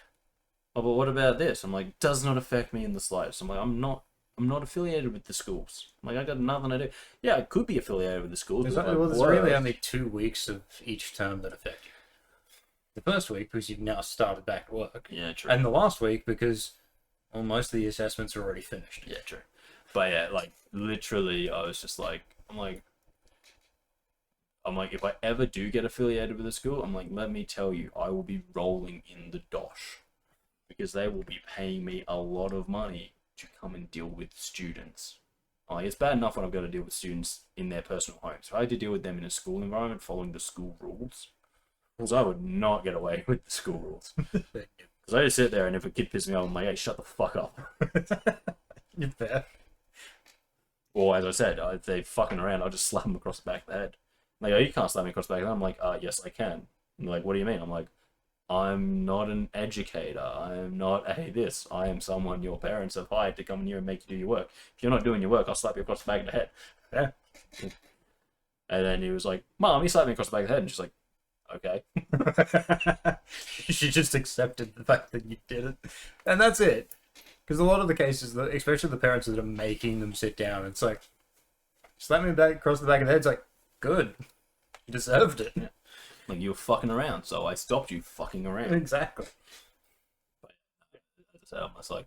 S1: oh, but what about this? I'm like, does not affect me in the slightest. I'm like, I'm not affiliated with the schools. I'm like, I got nothing to do. Yeah, I could be affiliated with the schools.
S2: There's really only 2 weeks of each term that affect you. The first week because you've now started back to work.
S1: Yeah, true.
S2: And the last week because most of the assessments are already finished.
S1: Yeah, true. But yeah, like literally, I was just like, I'm like, if I ever do get affiliated with a school, I'm like, let me tell you, I will be rolling in the dosh because they will be paying me a lot of money to come and deal with students. Like, it's bad enough when I've got to deal with students in their personal homes. If I had to deal with them in a school environment following the school rules, because I would not get away with the school rules. Because I just sit there and if a kid pisses me off, I'm like, hey, shut the fuck up.
S2: You're fair.
S1: Or as I said, if they fucking around, I'll just slap them across the back of the head. Like, oh, you can't slap me across the back of the head. I'm like, yes, I can. And they're like, what do you mean? I'm like, I'm not an educator. I'm not a this. I am someone your parents have hired to come in here and make you do your work. If you're not doing your work, I'll slap you across the back of the head. Yeah. And then he was like, Mom, you slapped me across the back of the head. And she's like, okay.
S2: She just accepted the fact that you did it. And that's it. Because a lot of the cases, especially the parents that are making them sit down, it's like, slap me back across the back of the head. It's like, good. You deserved it.
S1: Yeah. Like, you were fucking around, so I stopped you fucking around.
S2: Exactly.
S1: But as I said,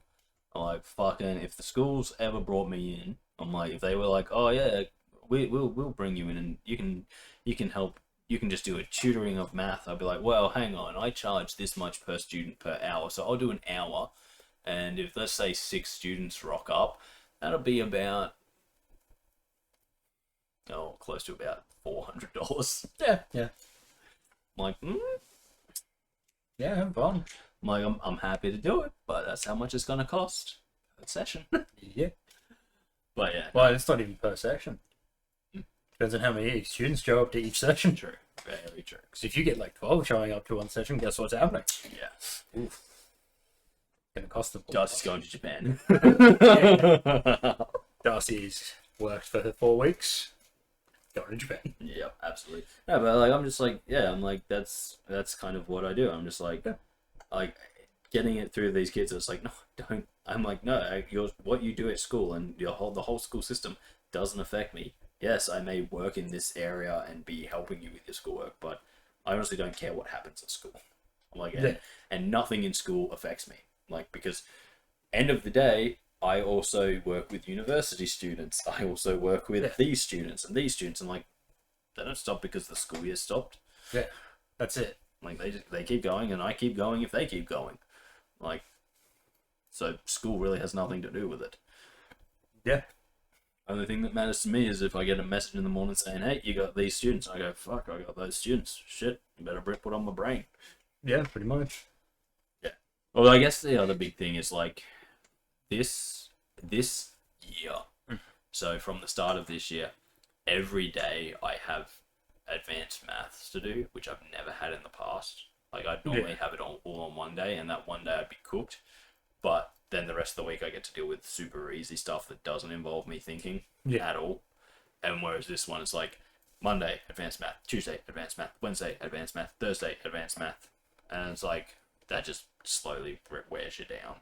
S1: I'm like, fucking, if the schools ever brought me in, I'm like, if they were like, oh yeah, we'll bring you in and you can help, you can just do a tutoring of math. I'd be like, well, hang on, I charge this much per student per hour, so I'll do an hour. And if, let's say, 6 students rock up, that'll be about, close to about $400.
S2: Yeah, yeah.
S1: I'm like,
S2: Yeah, have fun.
S1: I'm like, I'm happy to do it, but that's how much it's going to cost per session.
S2: Yeah.
S1: But yeah.
S2: Well, it's not even per session. Depends on how many students show up to each session.
S1: True. Very true.
S2: Because if you get like 12 showing up to one session, guess what's happening?
S1: Yeah.
S2: Oof. Going to cost them.
S1: Darcy's going to Japan.
S2: Darcy's worked for 4 weeks. Going to Japan.
S1: Yeah, absolutely. No, but like, I'm just like, yeah, I'm like, that's kind of what I do. I'm just like, like getting it through these kids. It's like, no, don't. I'm like, no, what you do at school and the whole school system doesn't affect me. Yes, I may work in this area and be helping you with your schoolwork, but I honestly don't care what happens at school. I'm like, and nothing in school affects me. Like, because end of the day, I also work with university students. I also work with these students and these students. And like, they don't stop because the school year stopped.
S2: Yeah, that's it.
S1: Like they keep going, and I keep going if they keep going. Like, so school really has nothing to do with it.
S2: Yeah.
S1: Only thing that matters to me is if I get a message in the morning saying, "Hey, you got these students," I go, "Fuck, I got those students. Shit, you better put on my brain."
S2: Yeah, pretty much.
S1: Yeah. Well, I guess the other big thing is like this year. So from the start of this year, every day I have advanced maths to do, which I've never had in the past. Like I'd normally have it all on one day, and that one day I'd be cooked. But then the rest of the week I get to deal with super easy stuff that doesn't involve me thinking at all. And whereas this one is like Monday, advanced math, Tuesday, advanced math, Wednesday, advanced math, Thursday, advanced math. And it's like, that just slowly wears you down.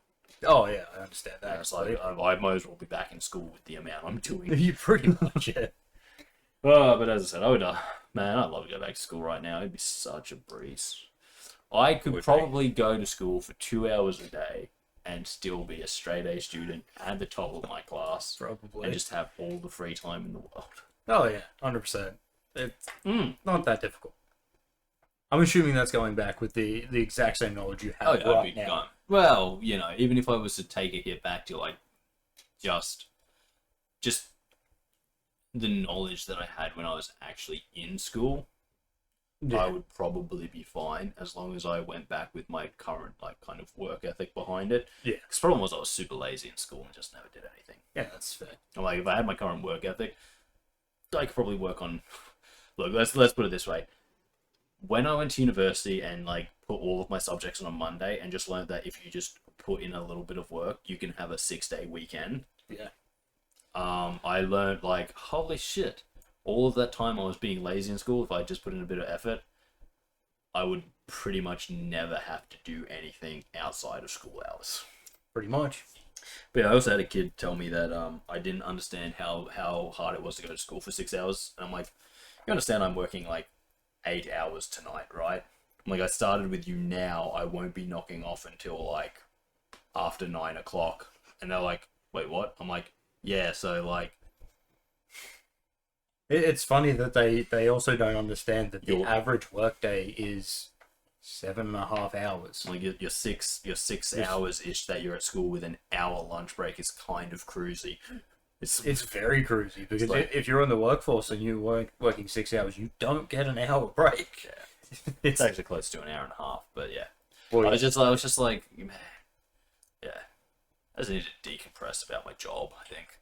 S2: Oh, yeah, I understand that.
S1: And it's like, I might as well be back in school with the amount I'm doing.
S2: You pretty much, yeah.
S1: Oh, but as I said, man, I'd love to go back to school right now. It'd be such a breeze. I could probably go to school for 2 hours a day and still be a straight A student at the top of my class.
S2: Probably.
S1: And just have all the free time in the world.
S2: Oh, yeah, 100%. It's not that difficult. I'm assuming that's going back with the exact same knowledge you have right now.
S1: Gone. Well, you know, even if I was to take it here back to like just the knowledge that I had when I was actually in school, I would probably be fine as long as I went back with my current like kind of work ethic behind it.
S2: Yeah.
S1: Because the problem was I was super lazy in school and just never did anything.
S2: Yeah, that's fair.
S1: Like if I had my current work ethic, I could probably work on. Look, let's put it this way. When I went to university and like put all of my subjects on a Monday and just learned that if you just put in a little bit of work, you can have a 6-day weekend.
S2: Yeah.
S1: I learned like, holy shit, all of that time I was being lazy in school, if I just put in a bit of effort, I would pretty much never have to do anything outside of school hours.
S2: Pretty much.
S1: But yeah, I also had a kid tell me that I didn't understand how hard it was to go to school for 6 hours. And I'm like, you understand I'm working like 8 hours tonight, right? I'm like, I started with you now, I won't be knocking off until like after 9 o'clock. And they're like, wait, what? I'm like, yeah, so like...
S2: It's funny that they also don't understand that the average workday is 7.5 hours.
S1: Like your 6 hours-ish that you're at school with an hour lunch break is kind of cruisy.
S2: It's very cruisy because
S1: like,
S2: if you're in the workforce and you weren't working 6 hours, you don't get an hour break.
S1: Yeah. It's actually close to an hour and a half, but yeah.
S2: Well,
S1: I was just like, man, yeah. I just need to decompress about my job, I think.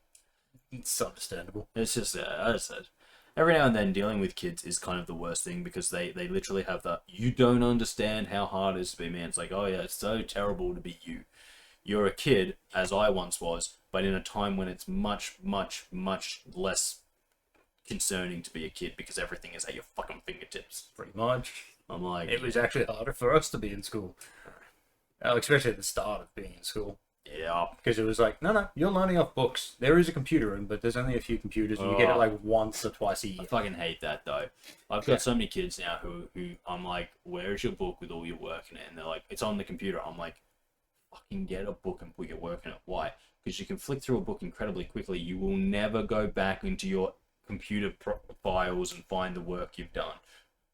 S2: It's understandable.
S1: It's just, as I said, every now and then dealing with kids is kind of the worst thing because they literally have that, you don't understand how hard it is to be me. It's like, oh yeah, it's so terrible to be you. You're a kid, as I once was, but in a time when it's much, much, much less concerning to be a kid because everything is at your fucking fingertips.
S2: Pretty much.
S1: I'm like...
S2: It was actually harder for us to be in school. Especially at the start of being in school.
S1: Yeah.
S2: Because it was like, no, you're learning off books. There is a computer room, but there's only a few computers, and you get it like once or twice a year.
S1: I fucking hate that, though. I've got so many kids now who I'm like, where is your book with all your work in it? And they're like, it's on the computer. I'm like, fucking get a book and put your work in it. Why? Because you can flick through a book incredibly quickly. You will never go back into your computer files and find the work you've done.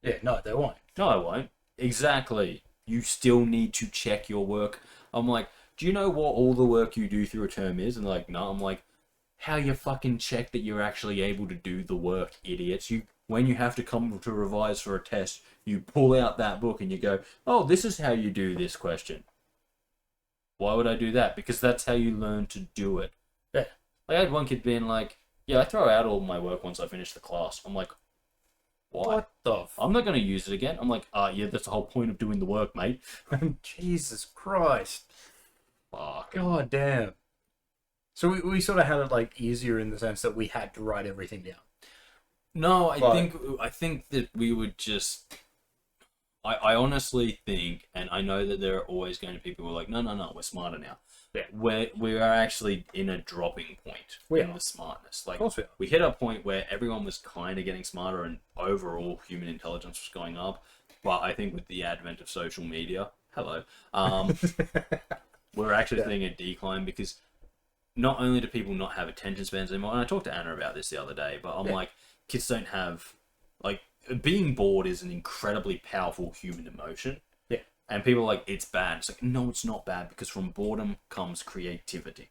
S2: Yeah, no, they won't.
S1: No, I won't. Exactly. You still need to check your work. I'm like, do you know what all the work you do through a term is? And like, no. I'm like, how you fucking check that you're actually able to do the work, idiots? When you have to come to revise for a test, you pull out that book and you go, oh, this is how you do this question. Why would I do that? Because that's how you learn to do it.
S2: Yeah.
S1: Like, I had one kid being like, yeah, I throw out all my work once I finish the class. I'm like, why?
S2: What the
S1: I'm not going to use it again. I'm like, yeah, that's the whole point of doing the work, mate.
S2: Jesus Christ.
S1: Fuck.
S2: God damn. So we sort of had it like easier in the sense that we had to write everything down.
S1: No, I think that we would just... I honestly think, and I know that there are always going to be people who are like, no, we're smarter now.
S2: Yeah.
S1: We are actually in a dropping point in the smartness. Like,
S2: of course
S1: we hit a point where everyone was kind of getting smarter and overall human intelligence was going up. But I think with the advent of social media, we're actually seeing a decline because not only do people not have attention spans anymore, and I talked to Anna about this the other day, but I'm like, kids don't have, like, being bored is an incredibly powerful human emotion.
S2: Yeah.
S1: And people are like, it's bad. It's like, no, it's not bad, because from boredom comes creativity.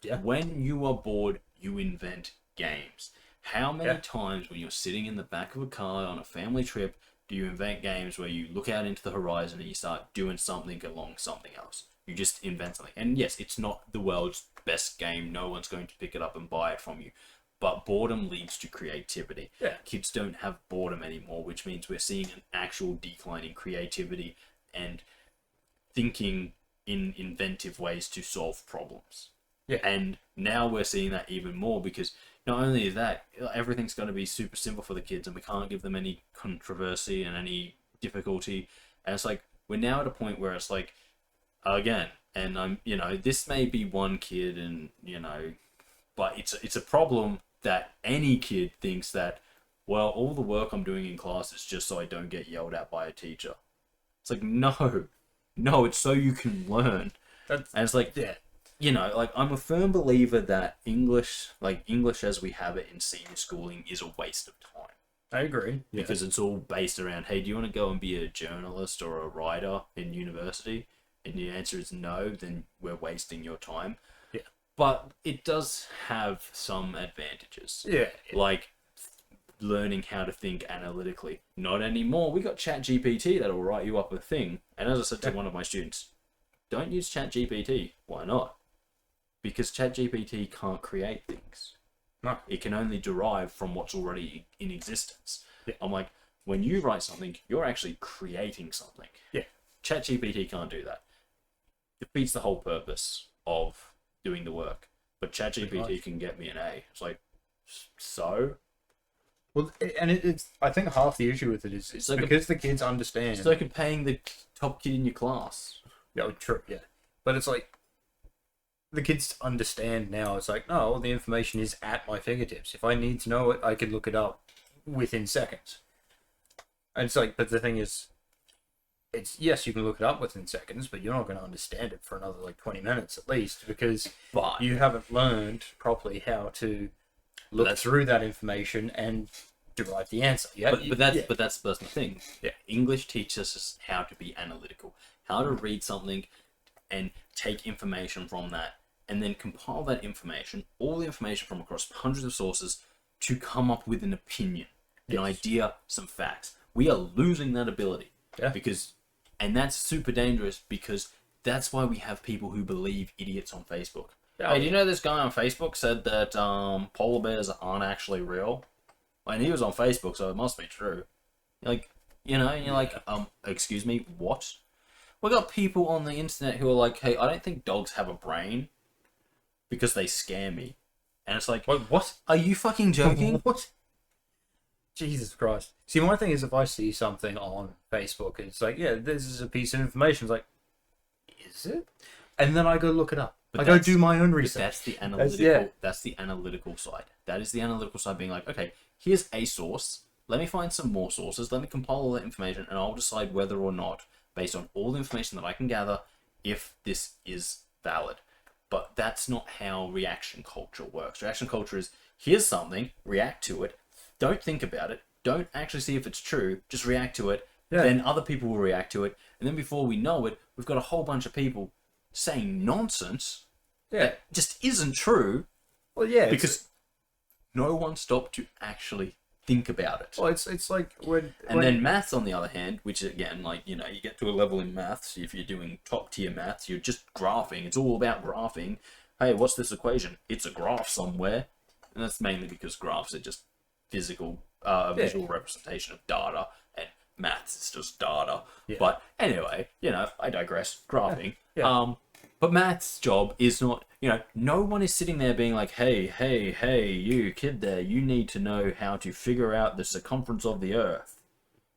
S2: Yeah.
S1: When you are bored, you invent games. How many times when you're sitting in the back of a car on a family trip do you invent games where you look out into the horizon and you start doing something along something else? You just invent something. And yes, it's not the world's best game. No one's going to pick it up and buy it from you. But boredom leads to creativity.
S2: Yeah.
S1: Kids don't have boredom anymore, which means we're seeing an actual decline in creativity and thinking in inventive ways to solve problems.
S2: Yeah.
S1: And now we're seeing that even more, because not only is that, everything's going to be super simple for the kids and we can't give them any controversy and any difficulty. And it's like, we're now at a point where it's like, again, and I'm, this may be one kid and, but it's a problem that any kid thinks that, well, all the work I'm doing in class is just so I don't get yelled at by a teacher. It's like, no, it's so you can learn. And it's like, I'm a firm believer that English as we have it in senior schooling is a waste of time.
S2: I agree.
S1: Because it's all based around, hey, do you want to go and be a journalist or a writer in university? And the answer is no, then we're wasting your time.
S2: Yeah.
S1: But it does have some advantages.
S2: Yeah.
S1: Like learning how to think analytically. Not anymore. We got ChatGPT that'll write you up a thing. And as I said to one of my students, don't use ChatGPT. Why not? Because ChatGPT can't create things.
S2: No.
S1: It can only derive from what's already in existence.
S2: Yeah.
S1: I'm like, when you write something, you're actually creating something.
S2: Yeah.
S1: ChatGPT can't do that. Defeats the whole purpose of doing the work. But ChatGPT can get me an A. It's like, so?
S2: Well, and it's I think half the issue with it is it's because the kids understand.
S1: It's like paying the top kid in your class.
S2: Yeah, true, yeah. But it's like, the kids understand now. It's like, no, all the information is at my fingertips. If I need to know it, I can look it up within seconds. And it's like, but the thing is, it's, yes, you can look it up within seconds, but you're not going to understand it for another, 20 minutes at least, because you haven't learned properly how to look through that information and derive the answer. Yeah,
S1: but that's the thing. Yeah, English teaches us how to be analytical, how to read something and take information from that, and then compile that information, all the information from across hundreds of sources, to come up with an opinion, an idea, some facts. We are losing that ability.
S2: Yeah.
S1: And that's super dangerous, because that's why we have people who believe idiots on Facebook.
S2: Yeah.
S1: Hey, do you know this guy on Facebook said that polar bears aren't actually real? And he was on Facebook, so it must be true. Excuse me, what? We got people on the internet who are like, hey, I don't think dogs have a brain because they scare me. And it's like,
S2: what?
S1: Are you fucking joking?
S2: What? Jesus Christ. See, my thing is, if I see something on Facebook, it's like, yeah, this is a piece of information. It's like, is it? And then I go look it up. I go do my own research.
S1: That's the analytical. That's the analytical side. That is the analytical side, being like, okay, here's a source. Let me find some more sources. Let me compile all that information, and I'll decide whether or not, based on all the information that I can gather, if this is valid. But that's not how reaction culture works. Reaction culture is, here's something, react to it, don't think about it, don't actually see if it's true, just react to it, then other people will react to it, and then before we know it, we've got a whole bunch of people saying nonsense that just isn't true.
S2: Well, yeah.
S1: Because no one stopped to actually think about it.
S2: Well, it's like when...
S1: then maths, on the other hand, which again, you get to a level in maths, if you're doing top tier maths, you're just graphing. It's all about graphing. Hey, what's this equation? It's a graph somewhere. And that's mainly because graphs are just visual representation of data, and maths is just data. Yeah. But anyway, I digress. Graphing. Yeah. But maths' job is not, no one is sitting there being like, hey, you kid there, you need to know how to figure out the circumference of the Earth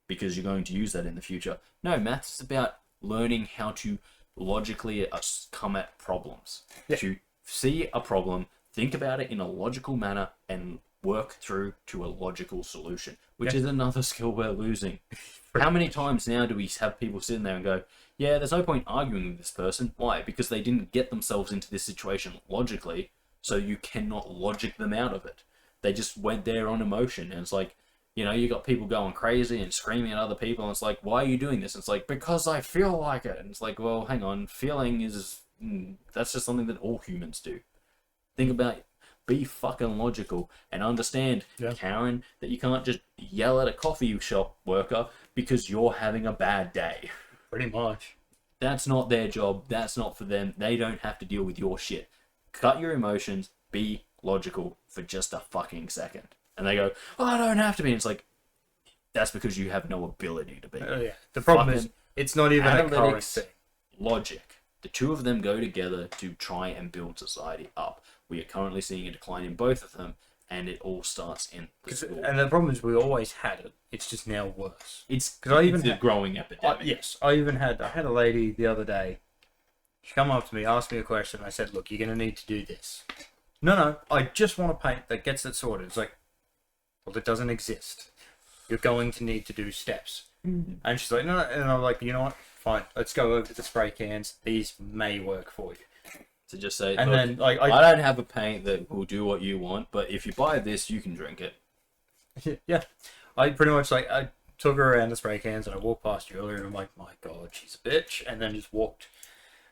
S1: because you're going to use that in the future. No, maths is about learning how to logically come at problems. Yeah. To see a problem, think about it in a logical manner, and work through to a logical solution, which is another skill we're losing. How many times now do we have people sitting there and go, yeah, there's no point arguing with this person. Why? Because they didn't get themselves into this situation logically, so you cannot logic them out of it. They just went there on emotion, and it's like, You know, you got people going crazy and screaming at other people, and it's like, why are you doing this? And it's like, because I feel like it. And it's like, well, hang on, feeling is that's just something that all humans do. Think about it. Be fucking logical and understand, Karen, that you can't just yell at a coffee shop worker because you're having a bad day.
S2: Pretty much.
S1: That's not their job. That's not for them. They don't have to deal with your shit. Cut your emotions. Be logical for just a fucking second. And they go, oh, I don't have to be. And it's like, that's because you have no ability to be.
S2: Yeah. The problem is, it's not even a current thing.
S1: Logic. The two of them go together to try and build society up. We are currently seeing a decline in both of them, and it all starts in the school.
S2: And the problem is, we always had it. It's just now worse.
S1: It's a growing epidemic.
S2: I had a lady the other day. She come up to me, asked me a question. I said, look, you're going to need to do this. No, I just want to paint that gets it sorted. It's like, well, it doesn't exist. You're going to need to do steps. Mm-hmm. And she's like, no. And I'm like, you know what? Fine. Let's go over to the spray cans. These may work for you.
S1: To just say,
S2: and then, like,
S1: I don't have a paint that will do what you want, but if you buy this, you can drink it.
S2: Yeah. I pretty much, like, I took her around the spray cans, and I walked past you earlier, and I'm like, my God, she's a bitch. And then just walked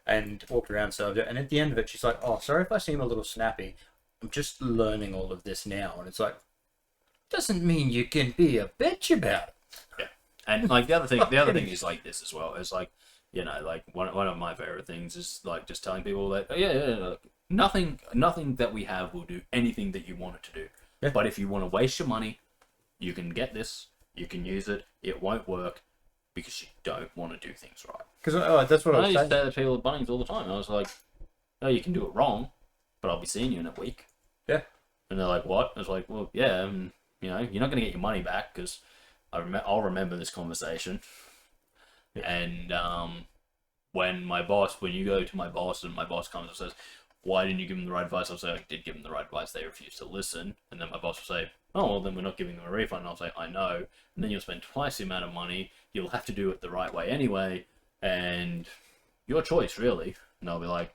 S2: around, served it. And at the end of it, she's like, oh, sorry if I seem a little snappy. I'm just learning all of this now. And it's like, doesn't mean you can be a bitch about it.
S1: Yeah. And like the other thing is like this as well. It's like, you know, like one of my favorite things is like just telling people that nothing that we have will do anything that you want it to do. Yeah. But if you want to waste your money, you can get this, you can use it. It won't work because you don't want to do things right.
S2: Because that's what I was saying.
S1: I used to say to people at Bunnings all the time. I was like, "No, you can do it wrong, but I'll be seeing you in a week."
S2: Yeah.
S1: And they're like, "What?" I was like, "Well, yeah, you know, you're not going to get your money back because I'll remember this conversation." Yeah. And when you go to my boss and my boss comes and says, "Why didn't you give them the right advice?" I'll say, "I did give them the right advice. They refused to listen." And then my boss will say, "Oh, well, then we're not giving them a refund." And I'll say, "I know." And then you'll spend twice the amount of money. You'll have to do it the right way anyway. And your choice, really. And I'll be like,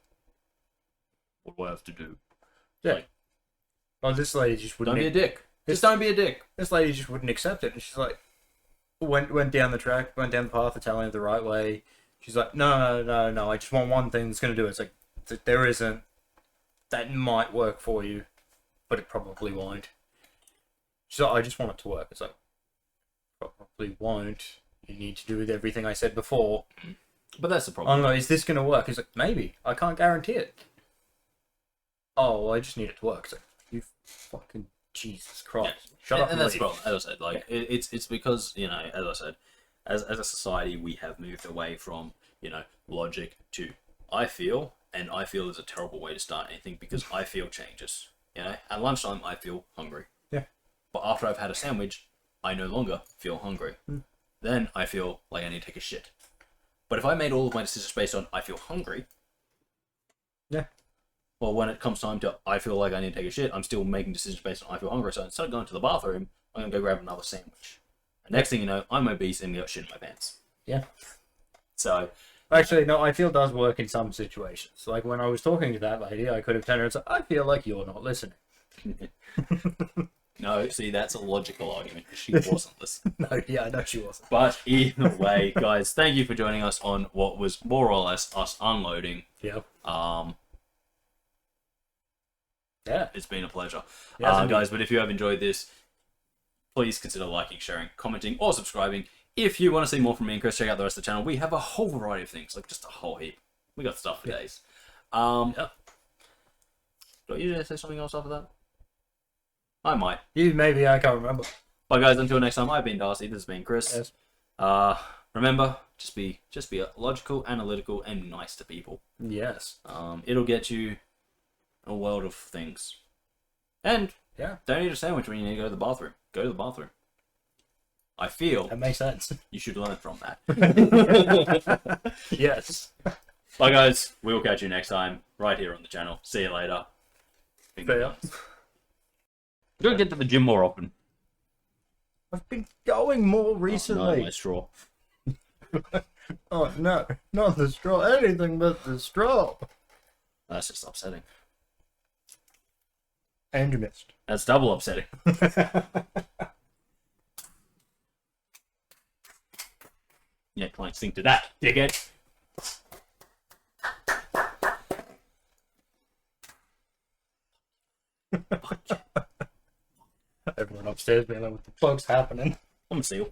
S1: what do I have to do?
S2: Yeah.
S1: Like,
S2: well, this lady just wouldn't...
S1: Don't be a dick. Just don't be a dick.
S2: This lady just wouldn't accept it. And she's like, went down the path of telling her the right way. She's like, no, I just want one thing that's going to do it. It's like, there isn't. That might work for you, but it probably won't. She's like, I just want it to work. It's like, probably won't. You need to do with everything I said before.
S1: But that's the problem.
S2: I don't know, is this going to work? It's like, maybe. I can't guarantee it. Oh, well, I just need it to work. It's like, you fucking Jesus Christ.
S1: Yeah.
S2: Shut up
S1: and that's the
S2: leave.
S1: problem. As I said, like, it's because, you know, as I said, as a society, we have moved away from, you know, logic to I feel, and I feel is a terrible way to start anything because I feel changes. You know, at lunchtime, I feel hungry.
S2: Yeah.
S1: But after I've had a sandwich, I no longer feel hungry. Then I feel like I need to take a shit. But if I made all of my decisions based on I feel hungry,
S2: yeah.
S1: Well, when it comes time to I feel like I need to take a shit, I'm still making decisions based on I feel hungry. So instead of going to the bathroom, I'm gonna go grab another sandwich. And next thing you know, I'm obese and got shit in my pants.
S2: Yeah.
S1: So
S2: actually, no, I feel it does work in some situations. Like when I was talking to that lady, I could have turned her and said, I feel like you're not listening.
S1: No, see, that's a logical argument because she wasn't listening.
S2: No, yeah, I know she wasn't.
S1: But either way, guys, thank you for joining us on what was more or less us unloading.
S2: Yep.
S1: Yeah, it's been a pleasure.
S2: Yeah,
S1: guys, but if you have enjoyed this, please consider liking, sharing, commenting, or subscribing. If you want to see more from me and Kris, check out the rest of the channel. We have a whole variety of things, like just a whole heap. We got stuff for days. Yeah. Do I usually say something else after that? I might.
S2: You maybe, I can't remember.
S1: But guys, until next time, I've been Darcy, this has been Kris.
S2: Yes.
S1: Remember, just be logical, analytical, and nice to people.
S2: Yes.
S1: It'll get you a world of things. And don't eat a sandwich when you need to go to the bathroom. Go to the bathroom. I feel
S2: that makes sense.
S1: You should learn from that.
S2: Yes.
S1: Bye guys, we'll catch you next time right here on the channel. See you later.
S2: Fair.
S1: Gotta get to the gym more often.
S2: I've been going more recently.
S1: Oh, no, my straw.
S2: Oh no, not the straw. Anything but the straw.
S1: That's just upsetting.
S2: And you missed.
S1: That's double upsetting. Can't sing to that, dickhead.
S2: Everyone upstairs being like, what the fuck's happening?
S1: I'm a seal.